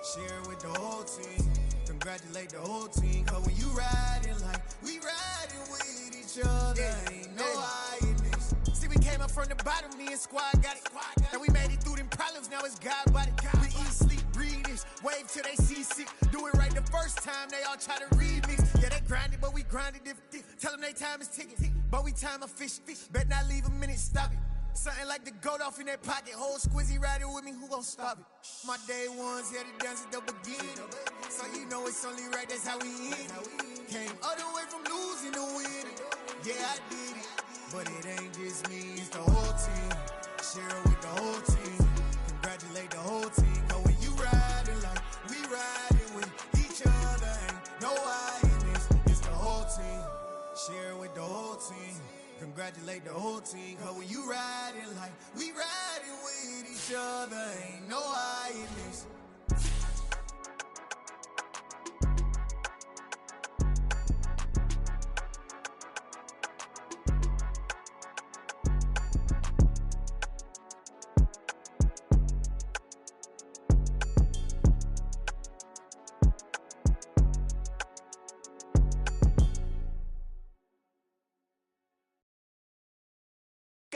Share it with the whole team. Congratulate the whole team. Cause when you riding like we riding with each other, ain't no I in this. See, we came up from the bottom, me and squad got it. And we made it through them problems, now it's God body. We eat, sleep, breathe this. Wave till they see sick. Do it right the first time, they all try to remix. Yeah, they grinded, but we grinded different. Tell them they time is ticking, but we time a fish. Bet not leave a minute, stop it. Something like the goat off in that pocket. Whole squizzy riding with me, who gon' stop it? My day ones here to dance at the beginning. So you know it's only right, that's how we end it. Came all the way from losing to winning. Yeah, I did it. But it ain't just me, it's the whole team. Share it with the whole team. Congratulate the whole team. Cause when you riding like we riding with each other, ain't no I in this. It's the whole team. Share it with the whole team. Congratulate the whole team. Cause when you riding like we riding with each other, ain't no I in this.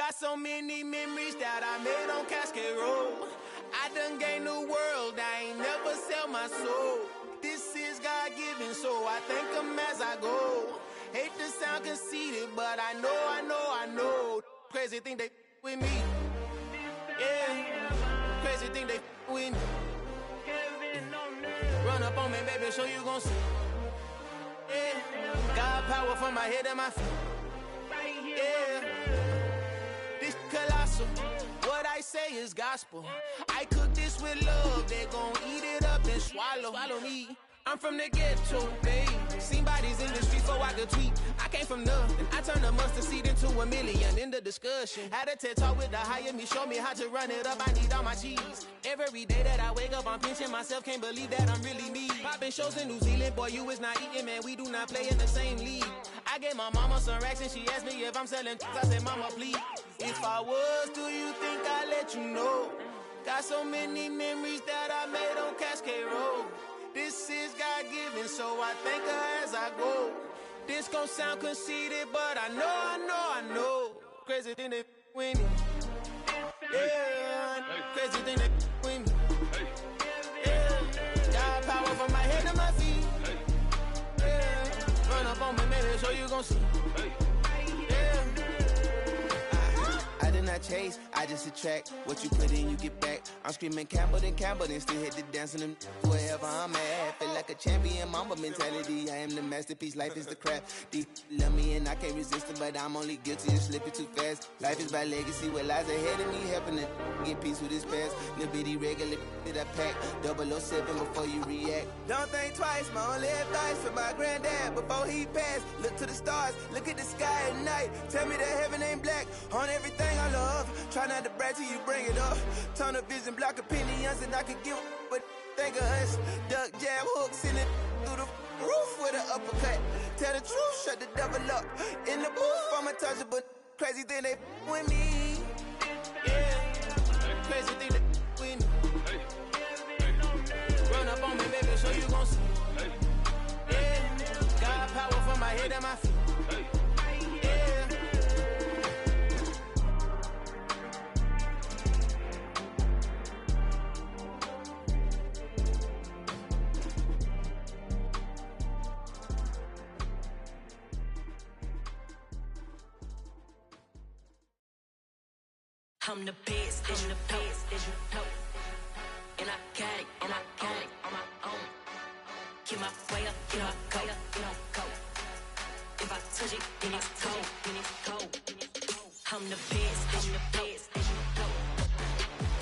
Got so many memories that I made on Cascade Road. I done gained the world, I ain't never sell my soul. This is God-given, so I thank him as I go. Hate to sound conceited, but I know. Crazy thing they with me. Yeah, crazy thing they with me. Run up on me, baby, show you gon' see. Yeah, God power from my head and my feet. Yeah, this colossal. What I say is gospel. I cook this with love, they gon' eat it up and swallow me. I'm from the ghetto, babe. Seen bodies in the streets so I could tweet. I came from nothing. I turned a mustard seed into a million in the discussion. Had a TED talk with the higher me, show me how to run it up. I need all my cheese. Every day that I wake up, I'm pinching myself. Can't believe that I'm really me. Popping shows in New Zealand, boy, you is not eating, man. We do not play in the same league. I gave my mama some racks and she asked me if I'm selling. I said, mama, please. If I was, do you think I'd let you know? Got so many memories that I made on Cascade Road. This is God-given, so I thank her as I go. This gon' sound conceited, but I know. Crazy thing they with me. Yeah, crazy thing they with me. Yeah, got power from my head to my feet. Yeah, run up on me, maybe so you gon' see. Yeah. I did not chase, I just attract. What you put in, you get back. I'm screaming Campbell, then still hit the dance and them wherever I'm at. Feel like a champion, mamba mentality. I am the masterpiece, life is the crap. Deep love me and I can't resist it, but I'm only guilty of slipping too fast. Life is by legacy, what lies ahead of me, helping to get peace with this past. Little bitty regular that I pack, 007 before you react. Don't think twice, my only advice for my granddad before he passed. Look to the stars, look at the sky at night. Tell me that heaven ain't black on everything I love. Try not to brag till you bring it up. Tunnel vision, block opinions, and I could give but think of us. Duck jab hooks in it through the roof with an uppercut. Tell the truth, shut the devil up. In the booth, I'm untouchable. Crazy thing they with me. Yeah, crazy thing they with me. Run up on me, baby, so you gon' see. Yeah, got power from my head and my feet. I'm the best, and the best, as you know. And I got it, on my own. Get my way up, get my go, go. If I touch it, then it's cold. I'm the best, as you know.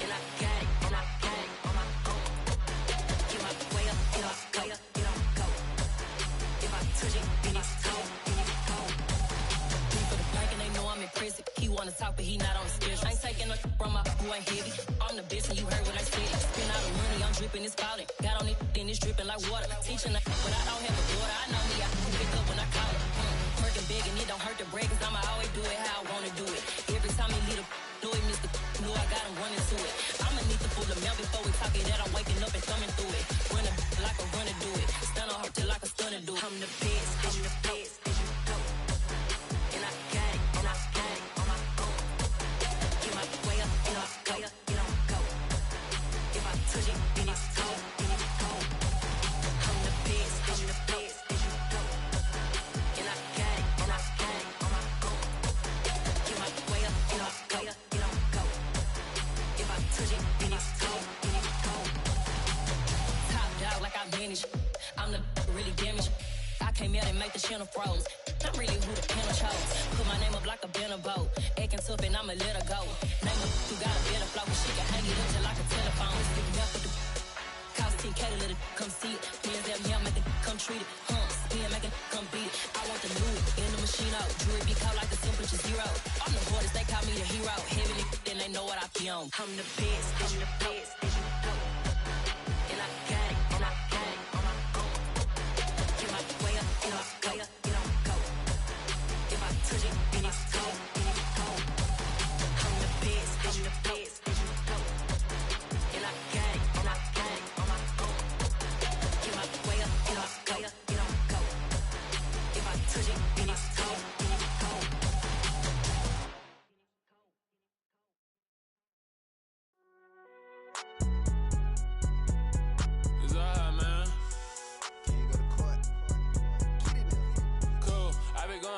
And I got it, on my own. Get my way up, get my go. If I touch it, then it's cold. For the blank and they know I'm impressive. He wanna talk, but he not on the schedule. I ain't taking no from my who ain't heavy. I'm the best and you heard what I said. Spend all the money, I'm dripping, it's falling. Got on it, then it's dripping like water. Teaching but I don't have a daughter. I know me, I can pick up when I call it. Working big and it don't hurt to break, cause I'ma always do it how I wanna do it. Every time he lead a do it, Mr. Know I got him running to it. I'ma need to pull the mail before we talk it that I'm waking up and thumbing through it. Run like a runner do it. Stun on her till like a stunner do it. I'm the best, I'm the best. And I got it, on my own. Get my way up, go. If I touch it, then it's cold. I'm the best, and I got it, on my own. Get my way up, go. If I touch it, then it's cold. Top dog like I manage. I'm the really damaged. I came out and make the channel froze. I'm really who the panel chose. Put my name up like a banner boat. Acting tough and I'ma let her go. Name her who got a better flow. She can hang it up till like a telephone. Sticking up with the cost 10K to let it come see it. Hands down here, make it come treat it. Spin, make it come beat it. I want the new in the machine out. Jewelry be caught like the temperature zero. I'm the hardest, they call me the hero. Heavy then they know what I be on. I'm the best, and I got it, on my own. Get my way up, go. If I touch it, then it's cold. I'm the best, and I got it, on my own. Get my way up, go. If I touch it, then it's cold.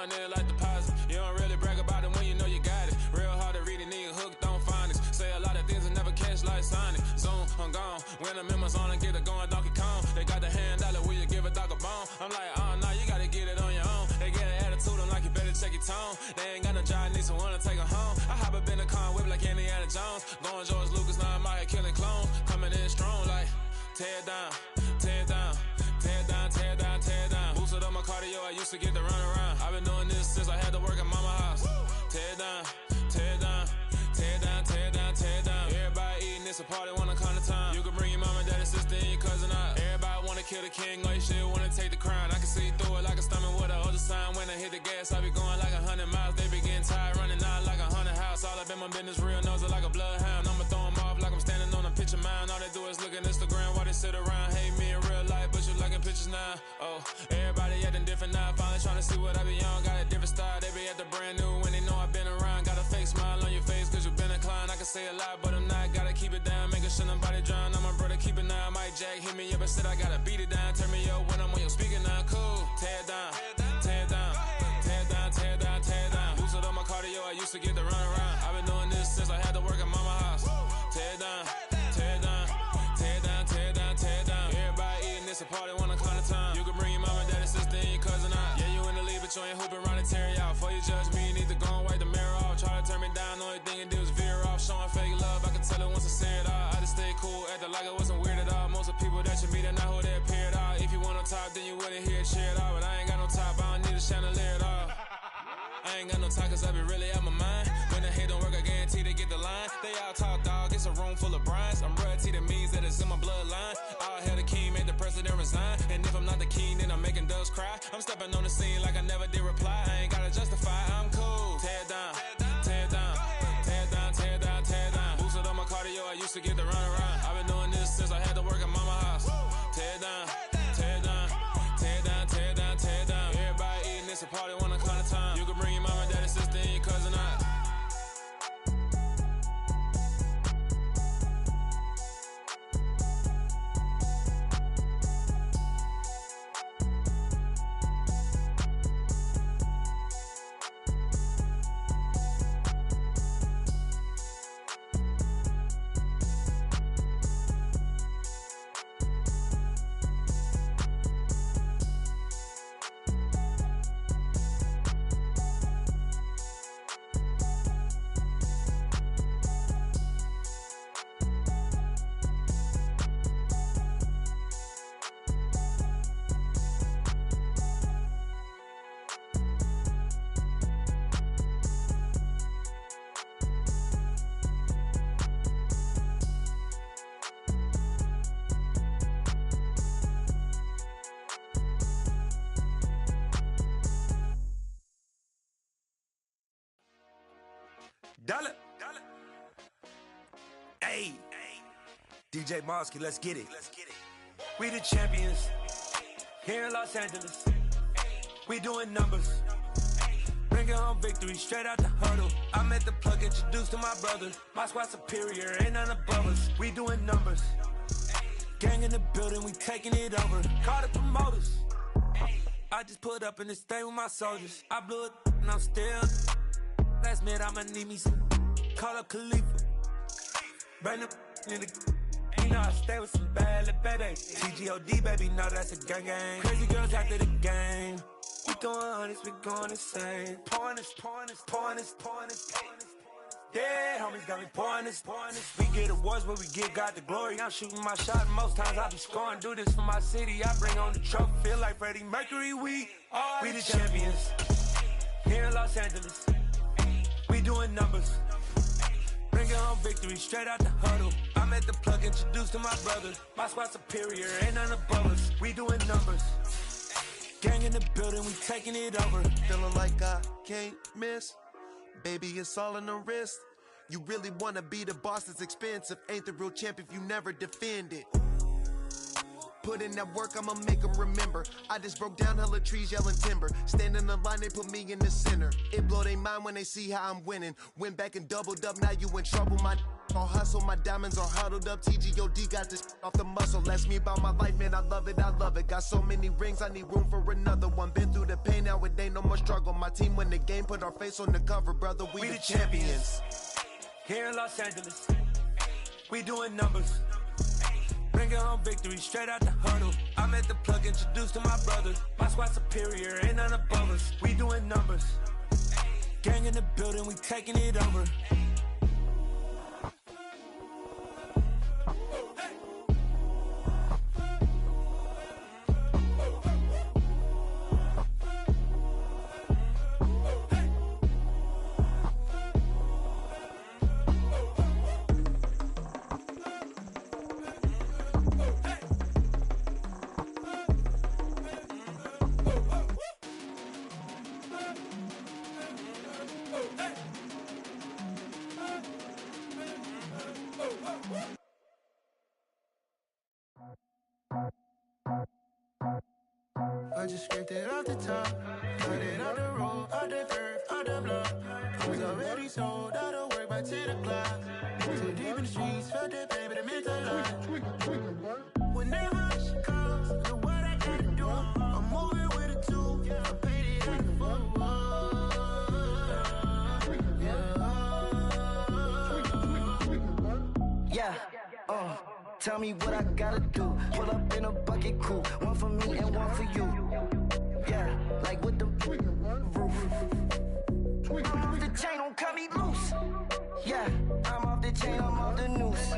going in like deposit. You don't really brag about it when you know you got it. Real hard to read it, nigga hooked on phonics. Say a lot of things and never catch like Sonic. Zoom, I'm gone. When I'm in my zone and get it going Donkey Kong. They got the hand dollar, will you give a dog a bone? I'm like, oh, no, you gotta get it on your own. They get an attitude, I'm like, you better check your tone. They ain't got no job, need someone to take her home. I hop up in the car and whip like Indiana Jones. Going George Lucas, now I'm out here killing clones. Coming in strong like, tear down, tear down, tear down, tear down, tear down. Boosted up my cardio, I used to get to run around. I've been doing this since I had to work at mama house. Tear down, tear down, tear down, tear down, tear down. Everybody eating, it's a party, wanna come to time. You can bring your mama, daddy, sister, and your cousin out. Everybody wanna kill the king, like shit, wanna take the crown. I can see through it like a stomach with a other sign. When I hit the gas, I be going like 100 miles. They be getting tired, running out like 100 house. All up in my business, real nose like a bloodhound. I'ma throw 'em off like I'm standing on a picture mound. All they do is look at Instagram while they sit around. Hate me in real life, but you liking pictures now. Oh, everybody acting different now. Finally trying to see what I be on. Got a different style, they be at the brand new when they know I've been around. Got a fake smile on your face cause you been inclined. I can say a lot, but I'm not. Gotta keep it down, making sure nobody drown. I'm my brother, keep it now. Mike Jack hit me up and said I gotta beat it down. Turn me up when I'm on your speaker now. Cool, tear down, tear down, tear down, tear down, tear down. Boosted up my cardio, I used to get to run around. I've been doing this since I had to work at mama house. Tear down, tear down, tear down, tear down, tear down. Everybody eating, it's a party, wanna come to time. You can bring your mama, daddy, sister, and your cousin out. Yeah, you in the league, but you ain't hooping around and tear you out. Before you judge me, you need to go and wipe the mirror off. Try to turn me down, the only thing you do is veer off. Showing fake love, I can tell it once I say it all. I just stay cool, acting like I wasn't weird at all. Most of the people that you meet are not who they appear at all. If you want on top, then you wouldn't hear it cheer at all. But I ain't got no top, I don't need a chandelier at all. I ain't got no time cause I be really out my mind. When the hate don't work, I guarantee they get the line. They all talk dog, it's a room full of brines. I'm royalty, that means that it's in my bloodline. All hell the king, made the president resign. And if I'm not the king, then I'm making doves cry. I'm stepping on the scene like I never did reply. I ain't gotta justify, I'm cool. Tear down, tear down, tear down, tear down, tear down. Boosted up my cardio, I used to get to run around. I've been doing this since I had to work at mama house. Tear down, tear down, tear down, tear down, tear down. Everybody eating, it's a party, wanna come to time. You can bring your mama, daddy, sister, and your cousin out. Dollar. Hey. DJ Mosky, let's get it. We the champions here in Los Angeles. We doing numbers. Bringing home victory straight out the huddle. I met the plug, introduced to my brother. My squad superior, ain't none above us. We doing numbers. Gang in the building, we taking it over. Call the promoters. I just put up in this thing with my soldiers. I blew it and I'm still. Last minute, I'ma need me some. Call up Khalifa. Bring them in the. You know I stay with some bad little baby. TGOD, baby, know that's a gang gang. Crazy girls after the game. We going honest, we going insane. Pouring this. Yeah, homies got me pouring this. We get awards, but we give God the glory. I'm shooting my shot, most times I be scoring. Do this for my city, I bring on the trophy. Feel like Freddie Mercury, we the champions. Here in Los Angeles. We doing numbers. Bringing home victory straight out the huddle. I met the plug, introduced to my brother. My squad superior, ain't none above us. We doing numbers. Gang in the building, we taking it over. Feeling like I can't miss. Baby, it's all in the wrist. You really wanna be the boss, it's expensive. Ain't the real champ if you never defend it. Put in that work, I'ma make them remember. I just broke down hella trees, yelling timber. Stand in the line, they put me in the center. It blow they mind when they see how I'm winning. Went back and doubled up, now you in trouble. My all hustle, my diamonds are huddled up. TGOD got this off the muscle. Ask me about my life, man, I love it. Got so many rings, I need room for another one. Been through the pain, now it ain't no more struggle. My team win the game, put our face on the cover, brother. We the champions. Here in Los Angeles, we doing numbers. Bringing home victory straight out the huddle. I'm at the plug, introduced to my brothers. My squad superior, ain't none above us. We doing numbers. Gang in the building, we taking it over. I just scraped it off the top, cut it off the road, off the curve, off the block. I was already sold out of work by 10 o'clock. Too deep in the streets, felt that pain, but it meant a lot. Whenever she calls, know what I gotta do. I'm moving with a two, I paid it out of full. Yeah, tell me what I gotta do. Pull up in a bucket crew, one for me and one for you. Yeah, like with the roof. I'm off the chain, don't cut me loose. Yeah, I'm off the chain, I'm off the noose.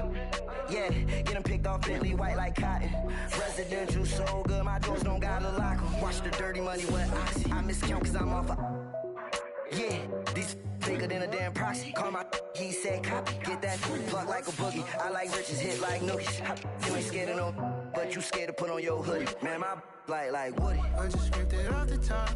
Yeah, getting picked off Bentley white like cotton. Residential so good, my doors don't gotta lock 'em. Watch the dirty money with oxy. I miscount cause I'm off yeah, these bigger than a damn proxy. Call my he said copy. Get that plug like a boogie. I like riches, hit like nookies. You ain't scared of no, but you scared to put on your hoodie. Man, my like Woody. I just scraped it off the top,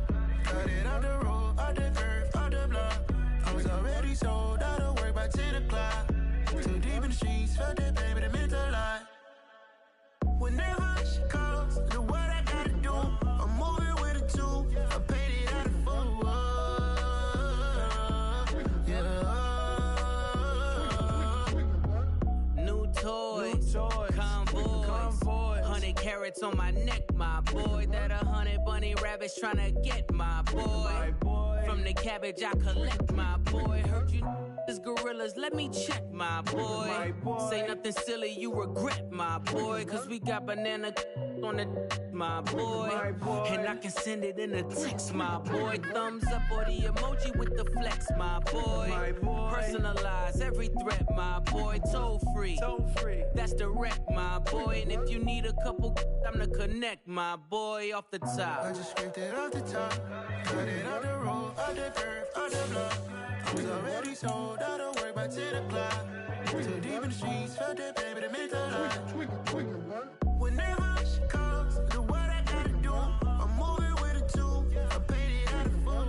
cut it off the road, off the curve, off the block. I was already sold out of work by 10 o'clock. Too deep in the streets, felt that pain, but it meant a lot. Whenever she calls, know what I gotta do. I'm moving with a two, I paid it out of full. Toys, convoys, 100 carats on my neck, my boy. That 100 bunny rabbits tryna get my boy. From the cabbage I collect, my boy. Heard you is gorillas, let me check, my boy. Say nothing silly, you regret, my boy. Cause we got banana on the my boy. And I can send it in a text, my boy. Thumbs up or the emoji with the flex, my boy. Personalize every threat, my boy. Toll free. That's direct, my boy. And if you need a couple, I'm to connect, my boy, off the top. I just scraped it off the top, cut it off the road, off the curve, off the block. I was already sold out of work by 10 o'clock. Too deep in the streets, felt that pain, but it meant a lot. Whenever she calls, know what I gotta do. I'm moving with a two, I paid it out of full.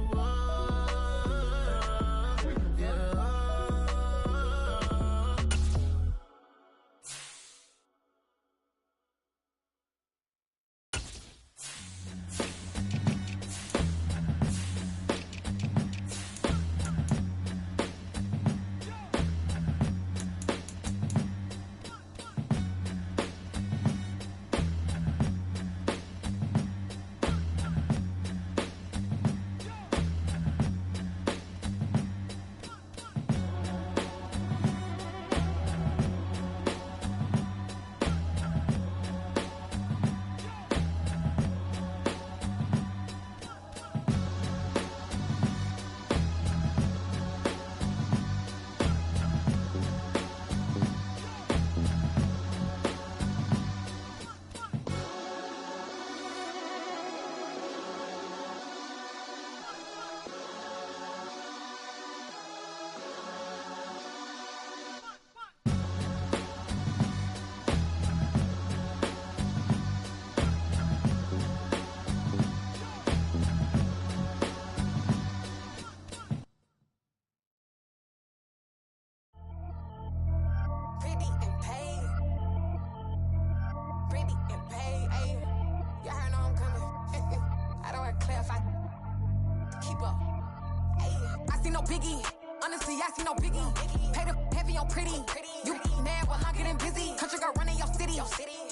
Biggie, honestly, I see no biggie. Pay the heavy on pretty. You mad while I'm getting busy. Country girl running your city.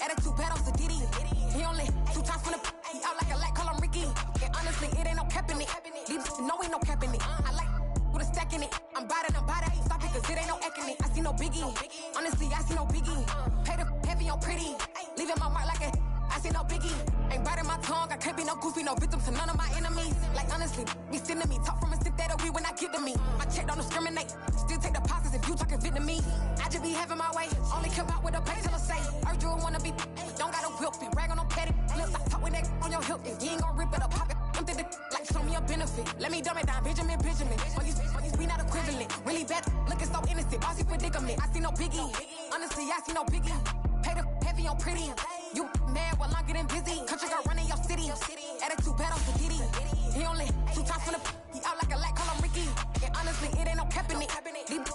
Attitude bad on Sadiddy. He only 2 times from the out like a light, call him Ricky. And honestly, it ain't no cap in it. Leave no ain't no cap in it. I like with a stack in it. I'm bad, ain't stop it, cause it ain't no acting it. I see no biggie. Honestly, I see no biggie. Pay the heavy on pretty. Leaving my mark like a I see no biggie. Ain't biting my tongue, I can't be no goofy, no victim to none of my enemies. Like honestly, be sending me talk from a stick that we when I get to me. My check don't discriminate, still take deposits if you talking Vietnamese. I just be having my way, only come out with a pay till I say. Urge you wanna be, don't gotta whip it, brag on no petty. Look like talk with that on your hip, if you ain't gon' rip it up, pop it. Empty the like show me a benefit. Let me dumb it down, Benjamin. For you, we not equivalent. Really bad, looking so innocent, bossy predicament. I see no biggie, honestly, I see no biggie. Pay the heavy on pretty. You mad while I'm getting busy. Country girl running your city. Attitude bad on Diddy. He only 2 times from the he out like a light, call him Ricky. And honestly, it ain't no cap in it.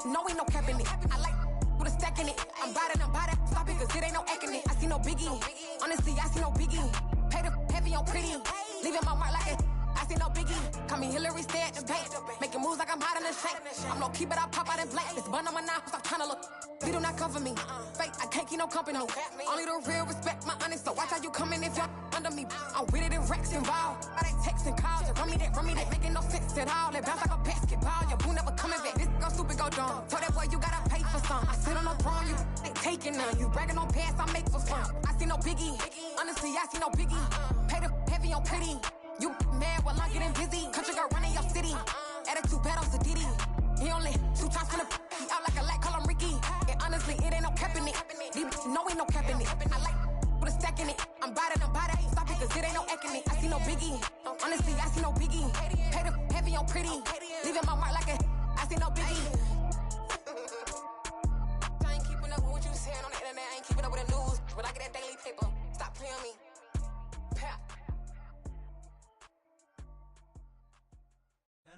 No ain't no cap in it. I like with a stack in it. I'm bad, stop it, cause it ain't no acting it. I see no biggie. Honestly, I see no biggie. Pay the heavy on pretty. Leaving my mark like it. I see no biggie. Call me Hillary, stay at the bank. Making moves like I'm hot in the shank. I'm low key, but I pop out in blank. This bun on my knife, stop trying to look. We do not come for me. Fake, I can't keep no company. Only the real respect my honest. So watch how you coming if y'all under me. I'm with it and Rex involved. I they texting calls. Run me that making no sense at all. They bounce like a basketball. Your boo never coming back. This go stupid, go dumb. Told that boy you gotta pay for some. I sit on the throne, you they taking none. You bragging on past, I make for fun. I see no biggie. Honestly, I see no biggie. Pay the heavy on pretty. You mad while I'm getting busy. Country girl running your city. Attitude bad on Diddy. He only 2 times from the he out like a light, call him Ricky. And honestly, it ain't no cap in it. No ain't no cap in it. I like with a stack in it. I'm bad, ain't stop it, cause it ain't no acting it. I see no biggie. Honestly, I see no biggie. Pay the heavy on pretty. Leaving my mark like a I see no biggie. I ain't keeping up with what you saying on the internet. I ain't keeping up with the news. But I get that daily paper. Stop playing me.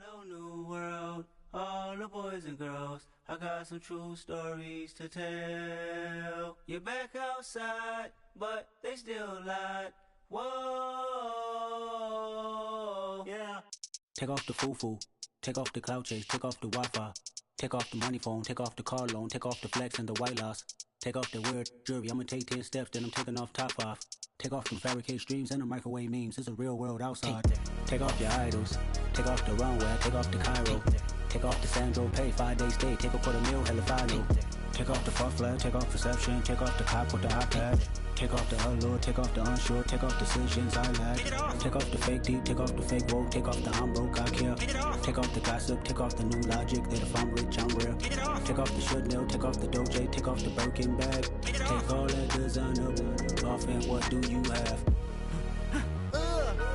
Hello, new world, all the boys and girls. I got some true stories to tell. You're back outside, but they still lied. Whoa, yeah. Take off the foo-foo, take off the cloud chase, take off the Wi-Fi, take off the money phone, take off the car loan, take off the flex and the white loss. Take off the weird jewelry, I'ma take 10 steps, then I'm taking off top 5. Take off them fabricated streams and the microwave memes, it's a real world outside. Take off your idols, take off the runway, take off the Cairo. Take off the Sandro pay, 5-day stay, take a $250,000, hella final. Take off the false flag, take off perception, take off the cop with the iPad. Take off the allure, take off the unsure, take off decisions I lack. Take off the fake deep, take off the fake woke, take off the I'm broke, I care. Take off the gossip, take off the new logic, that if I'm rich, I'm real. Take off the should know, take off the Doja, take off the Birkin bag. Take all that designer off and what do you have?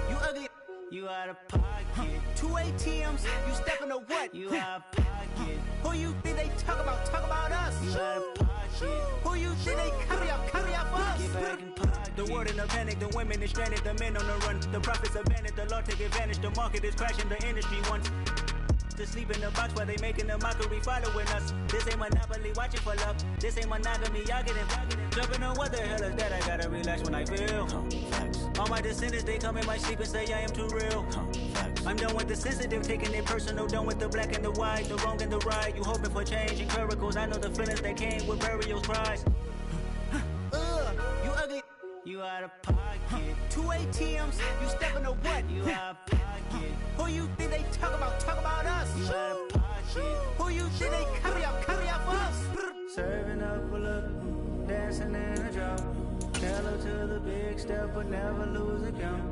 You ugly. You out of pocket. 2 ATMs, you stepping to what? You out of pocket. Who you think they talk about? Talk about us. You out of pocket. Who you think they copy up for us? Get back in pocket. The world in a panic, the women is stranded, the men on the run. The profits abandoned, the law take advantage. The market is crashing, the industry wants to sleep in the box while they making a mockery following us. This ain't Monopoly, watching for love. This ain't monogamy, y'all getting jumping on what the hell is that? I gotta relax when I feel. All my descendants, they come in my sleep and say I am too real. I'm done with the sensitive, taking it personal. Done with the black and the white, the wrong and the right. You hoping for change and miracles. I know the feelings that came with burials, cries. You ugly. You out of pocket. 2 ATMs, you stepping to what? You out of pocket. Who you think they talk about? Talk about us. You out of pocket. Who you think they copy up for us? Serving up a look, dancing in a drop. Hello to the big step, but never lose a count.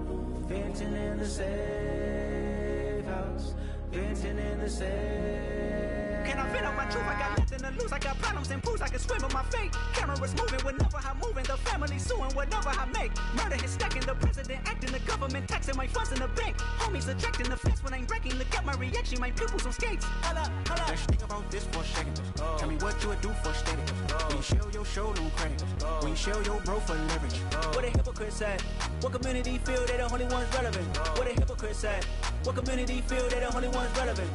Venting in the safe house. Venting in the safe. Can I vent out my truth? I got nothing to lose. I got problems and booze. I can swim with my fate. Cameras moving whenever I'm moving. The family suing whatever I make. Murder is stacking. The president acting. The government taxing my funds in the bank. Homies attracting the fence when I'm breaking. Look at my reaction. My pupils on skates. Holla, holla. Let's think about this for a second. Tell me what you would do for steady. When you show your show, no credit. When you show your bro for leverage. What a hypocrite said. What community feel they the only ones relevant? What a hypocrite said. What community feel they the only ones relevant?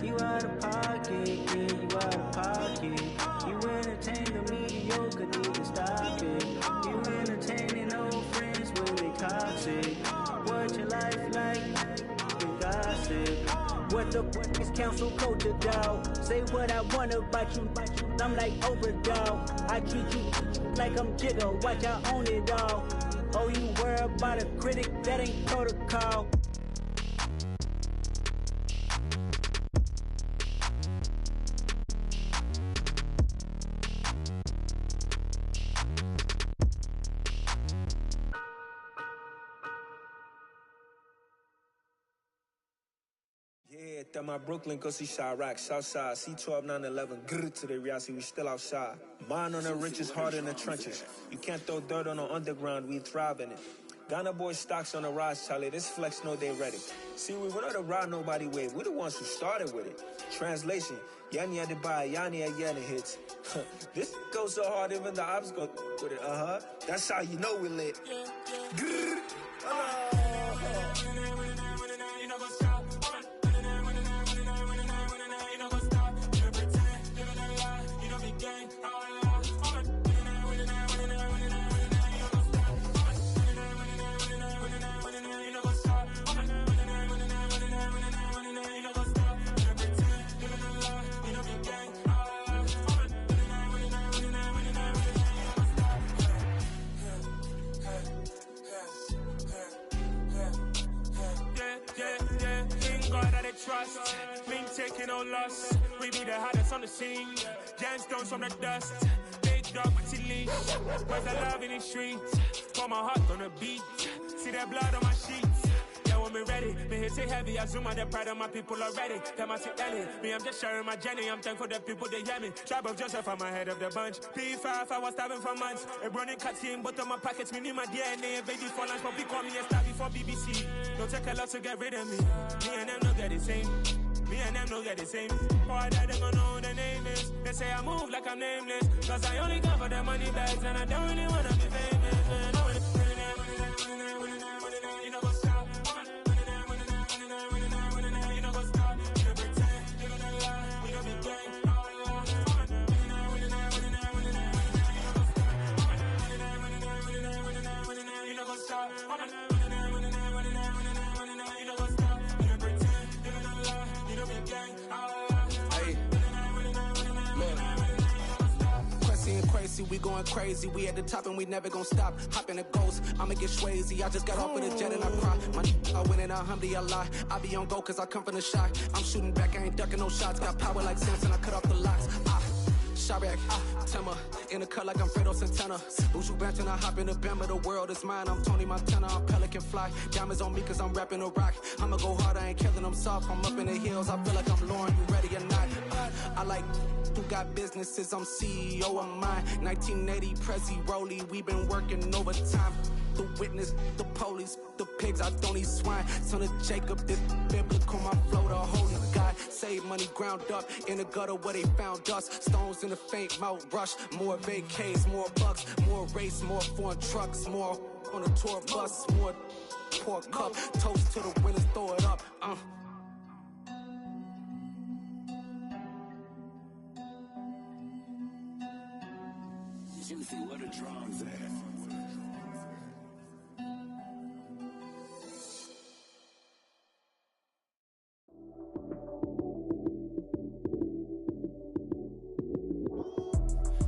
You out of pocket, yeah, you out of pocket. You entertain the mediocre, need to stop it. You entertaining old friends when they toxic. What your life like? You gossip. What the is council culture, dog? Say what I want about you. I'm like overdog. I treat you like I'm Jigga. Watch I own it all. Oh, you worry about a critic? That ain't protocol. That my Brooklyn, go see Chirac, Southside, C12, 911, grrr to the reality, we still outside. Mine on the riches, hard in the trenches. You can't throw dirt on the underground, we thrive in it. Ghana boys stocks on the rise, Charlie, this flex know they ready. See, we went on the ride nobody with, we the ones who started with it. Translation, Yanni had to buy, Yanni had Yanni hits. This goes so hard, even the ops go with it, That's how you know we lit. Grrr, trust, we ain't taking no loss. We be the hottest on the scene. Gemstones from the dust. Big dog with your leash. Where's the love in the streets? Pour my heart on the beat. See that blood on my sheets. Yeah, when we ready, me hit it heavy. I zoom out the pride of my people already. Them I see Ellie. Me, I'm just sharing my journey. I'm thankful that people they hear me. Tribe of Joseph, I'm ahead of the bunch. P5, I was starving for months. A running cuts in, but on my pockets, me need my DNA. And baby for lunch, but we call me a star before BBC. Don't take a lot to get rid of me. Me and them no get the same. Me and them no get the same. Boy, that they gonna know who the name is. They say I move like I'm nameless. Cause I only come for the money bags. And I don't really wanna be famous. You know what's up? You know what's up? You don't pretend. You don't lie. We don't be gang. You know what's up? Crazy, we going crazy. We at the top and we never gonna stop. Hop in a ghost, I'ma get swayzy. I just got off of the jet and I cry. I win in a Humvee, I lie. I be on go cause I come from the shot. I'm shooting back, I ain't ducking no shots. Got power like Samson, I cut off the locks. Chirac, Timmer, in the cut like I'm Fredo Santana. Buju Banton, I hop in the Bama, the world is mine. I'm Tony Montana, I'm Pelican Fly. Diamonds on me cause I'm rapping a rock. I'ma go hard, I ain't killing them soft. I'm up in the hills, I feel like I'm Lauren, you ready or not? I like who got businesses, I'm CEO of mine. 1980, Prezi Rolly, we been working overtime. The witness, the police, the pigs, I don't eat swine. Son of Jacob, this biblical, my flow, the holy God. Save money ground up in the gutter where they found us. Stones in the faint mouth rush. More vacays, more bucks, more race, more foreign trucks, more on a tour bus, more pour cup. Toast to the winners, throw it up. Juicy, where the drums at?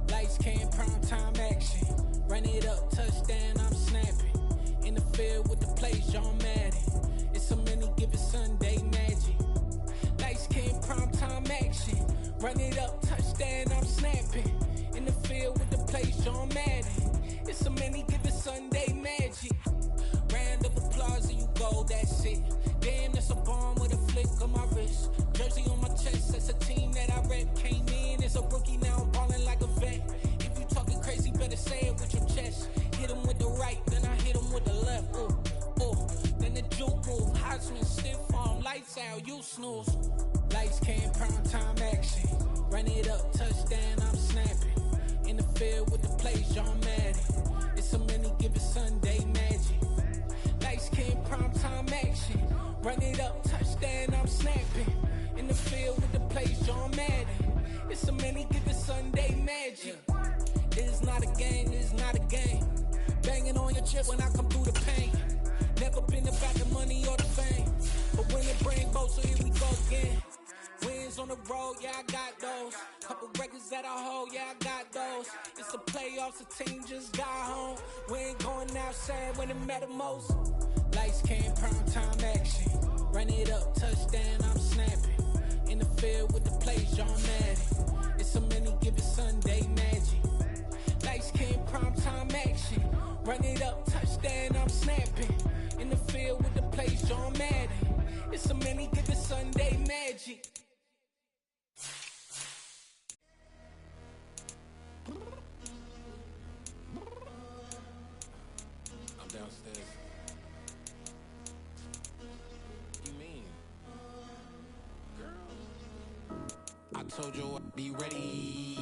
Lights came, prime time action. Run it up, touchdown, I'm snapping. In the field with the plays, John Madden. It's a many given Sunday magic. Lights came, prime time action. Run it up, touchdown, I'm snapping. In the field with the plays, John Madden. It's a many given Sunday magic. Round of applause and you go, that's it. Damn, that's a bomb with a flick on my wrist. Jersey on my chest, that's a team that I rep. Came in as a rookie, now I'm ballin' like a vet. If you talking crazy, better say it with your chest. Hit him with the right, then I hit him with the left. Ooh, ooh. Then the juke move, Heisman, stiff arm, lights out, you snooze. Lights came, prime time action. Run it up, touchdown, I'm snapping. In the field with the plays, John Madden. It's a many given Sunday magic. Lights came, prime time action. Run it up, touchdown, I'm snapping. In the field with the plays, John Madden. It's a many given Sunday magic. It is not a game, it is not a game. Banging on your chip when I come through the pain. Never been about the money or the fame. But when it bring both, so here we go again. Wins on the road, yeah, I got those. Couple records that I hold, yeah, I got those. It's the playoffs, the team just got home. We ain't going outside when it matter most. Lights came, prime time action. Run it up, touchdown, I'm snapping. In the field with the plays, John Madden. It's a many given Sunday magic. Lights came, prime time action. Run it up, touchdown, I'm snapping. In the field with the plays, John Madden. It's a many given Sunday magic. magic. I'm downstairs. What you mean? Girl. I told you I'd be ready.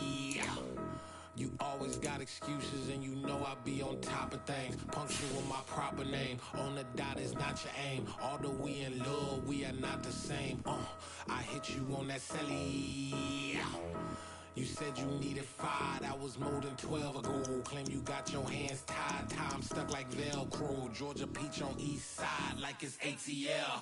You always got excuses and you know I be on top of things. Punctual with my proper name. On the dot is not your aim. Although we in love, we are not the same. I hit you on that celly. You said you needed 5, that was more than 12 ago. Claim you got your hands tied, time stuck like Velcro. Georgia Peach on east side like it's ATL.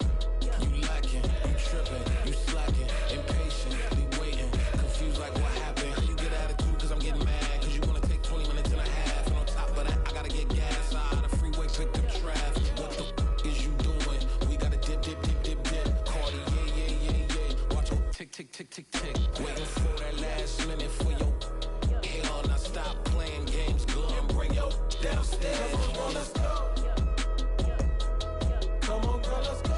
You lacking, you tripping, you slacking, impatient, be waiting, confused like what happened. You get attitude cause I'm getting mad, cause you wanna take 20 minutes and a half. And on top of that, I gotta get gas out of the freeway, pick up traffic. What the is you doing? We gotta dip. Cardi, yeah. Watch your tick. Waiting for that last minute for your hell. Now stop playing games, go and bring your downstairs. Come on, let's go. Come on, girl, let's go.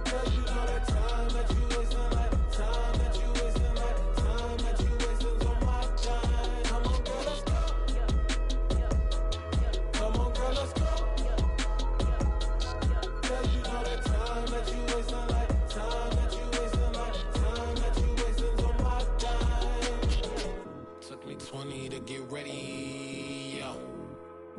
Girl, you know that time that you wasting, like time that you wasting, like time that you wasting on my time. Come on, girl, let's go. Come on, girl, let's go. Girl, you know that time that you wasting, like time that you wasting, like time that you wasting on my time. Took me 20 to get ready, yo.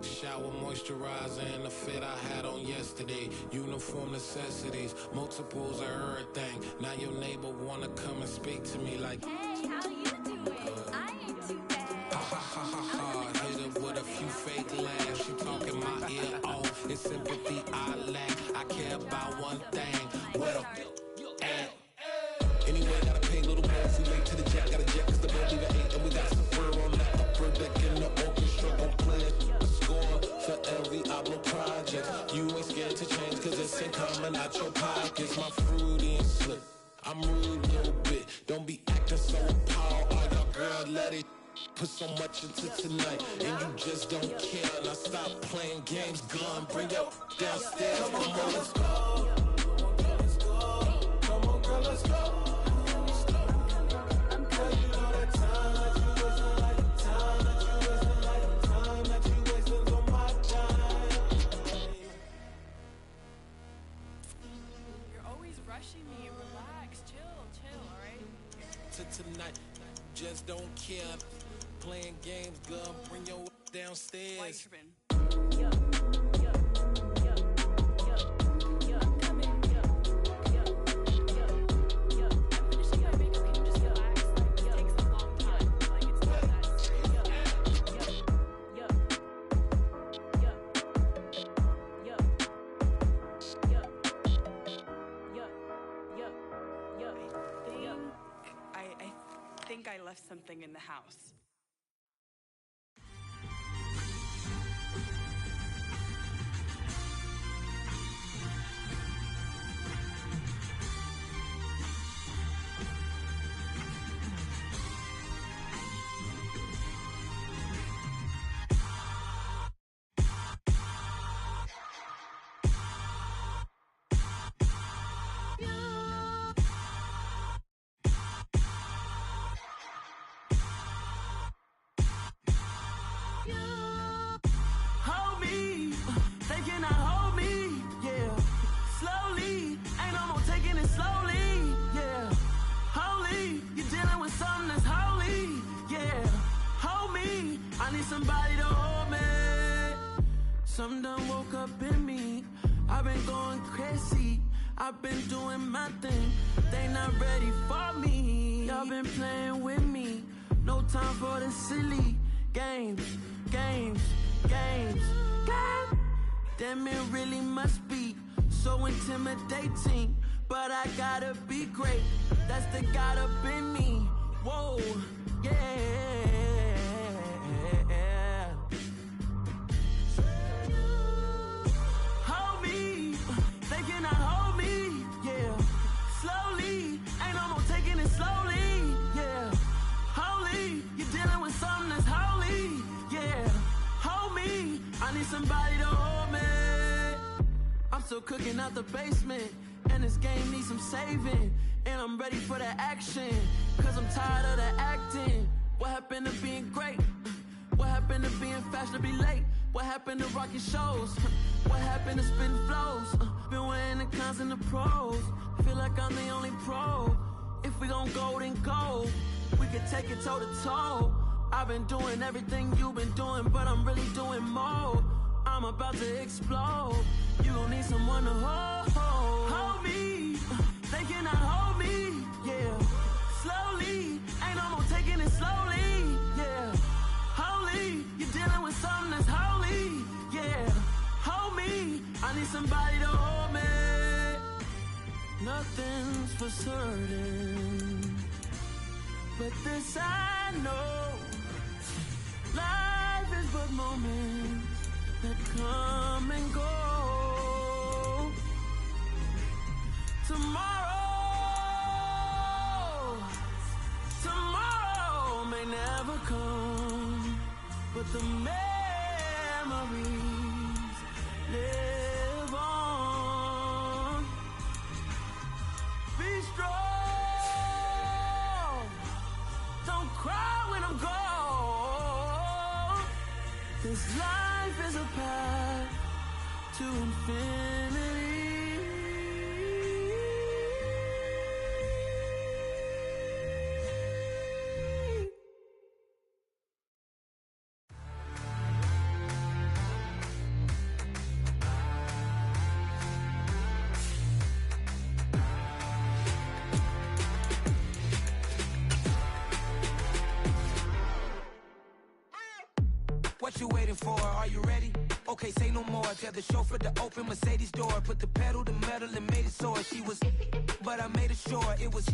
Shower, moisturizer, and the fit I had on yesterday. Uniform necessities, multiples of everything. Now your neighbor wanna come and speak to me like, hey, how you doing? I ain't too bad. Ha. Hit her with a few fake laughs. She talking my ear off. It's sympathy I lack. I care about one thing. What up? Anyway, gotta pay a little more if we late to the jet. Gotta jet cause the boat leave at 8. And we got some fur on the upper deck in the orchestra. Gon' play a score for every album project. You ain't scared to change cause it's ain't coming out your pockets. My fruity and slip. I'm rude a little bit. Don't be acting so appalled. All y'all girl, let it put so much into tonight. And you just don't care. Now stop playing games, gun. Bring your downstairs. Come on, let's go. Come on, girl, let's go. Tonight, just don't care. Playing games, girl, bring your downstairs. I left something in the house. Somebody to hold me. Something done woke up in me. I've been going crazy. I've been doing my thing. They not ready for me. Y'all been playing with me. No time for the silly games. Damn, it really must be so intimidating. But I gotta be great. That's the God up in me. Whoa, yeah. Somebody to hold me. I'm still cooking out the basement. And this game needs some saving. And I'm ready for the action. Cause I'm tired of the acting. What happened to being great? What happened to being fashionably late? What happened to rocking shows? What happened to spitting flows? Been weighing the cons and the pros. Feel like I'm the only pro. If we gon' go, then go. We can take it toe to toe. I've been doing everything you've been doing, but I'm really doing more. I'm about to explode. You gon' need someone to hold me. They cannot hold me, yeah. Slowly, ain't no more taking it slowly, yeah. Holy, you're dealing with something that's holy, yeah. Hold me, I need somebody to hold me. Nothing's for certain, but this I know. Life is but moments that come and go. Tomorrow may never come, but the memories live on. Be strong, don't cry when I'm gone. This life is a path to infinity. What you waiting for? Are you ready? Okay, say no more. Tell the chauffeur to open Mercedes door. Put the pedal to metal and made it soar. She was, but I made it sure it was.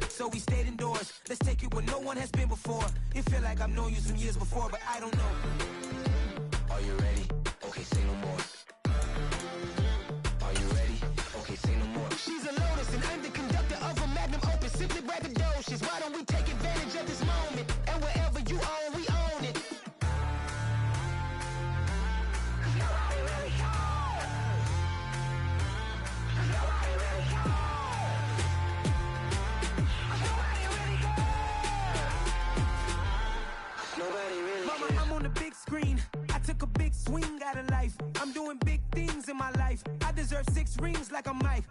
So we stayed indoors. Let's take it where no one has been before. It feel like I've known you some years before, but I don't know. Are you ready? Okay, say no more. Are you ready? Okay, say no more. She's a lotus and I'm the conductor of a magnum opus. Simply braggadocious. Why don't we take advantage of this moment? And wherever you own, we own it. Mama, I'm on the big screen. I took a big swing out of life. I'm doing big things in my life. I deserve 6 rings like I'm Mike.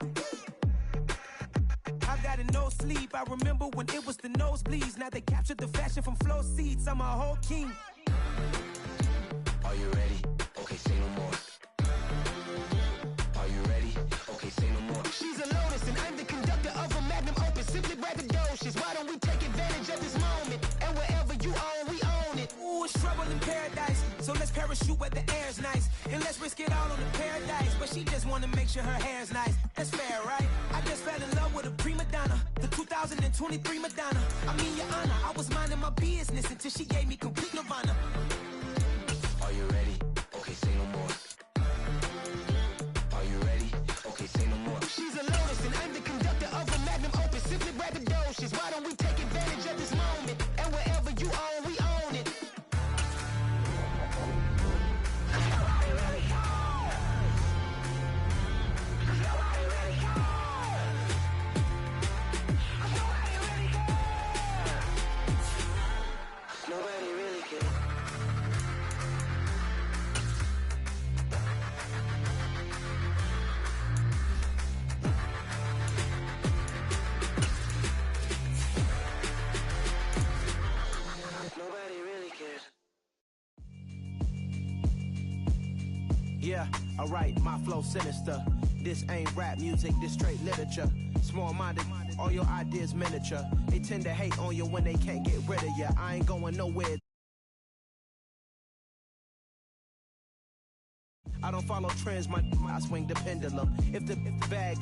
I got a no sleep. I remember when it was the nosebleeds. Now they captured the fashion from flow seats. I'm a whole king. Are you ready? Okay, say no more. Are you ready? Okay, say no more. She's a lotus and I'm the conductor of a magnum opus. Simply braggadocious. Why don't we take advantage of this moment? And wherever you own, we own it. Ooh, it's trouble in paradise. So let's parachute where the air's nice. And let's risk it all on the paradise. But she just wanna make sure her hair's nice. That's fair, right? I just fell in love with a prima donna. The 2023 Madonna. I mean, your honor, I was minding my business until she gave me complete nirvana. Are you ready? Okay, say no more. Are you ready? Okay, say no more. She's a lotus and I'm the conductor of a magnum opus. Simply braggadocious. Why don't we take advantage of this moment? And wherever you own, we own it. Nobody really cares. Nobody really cares. Yeah, alright, my flow sinister. This ain't rap music, this straight literature. Small-minded, all your ideas miniature. They tend to hate on you when they can't get rid of you. I ain't going nowhere. I don't follow trends, I swing the pendulum. If the bag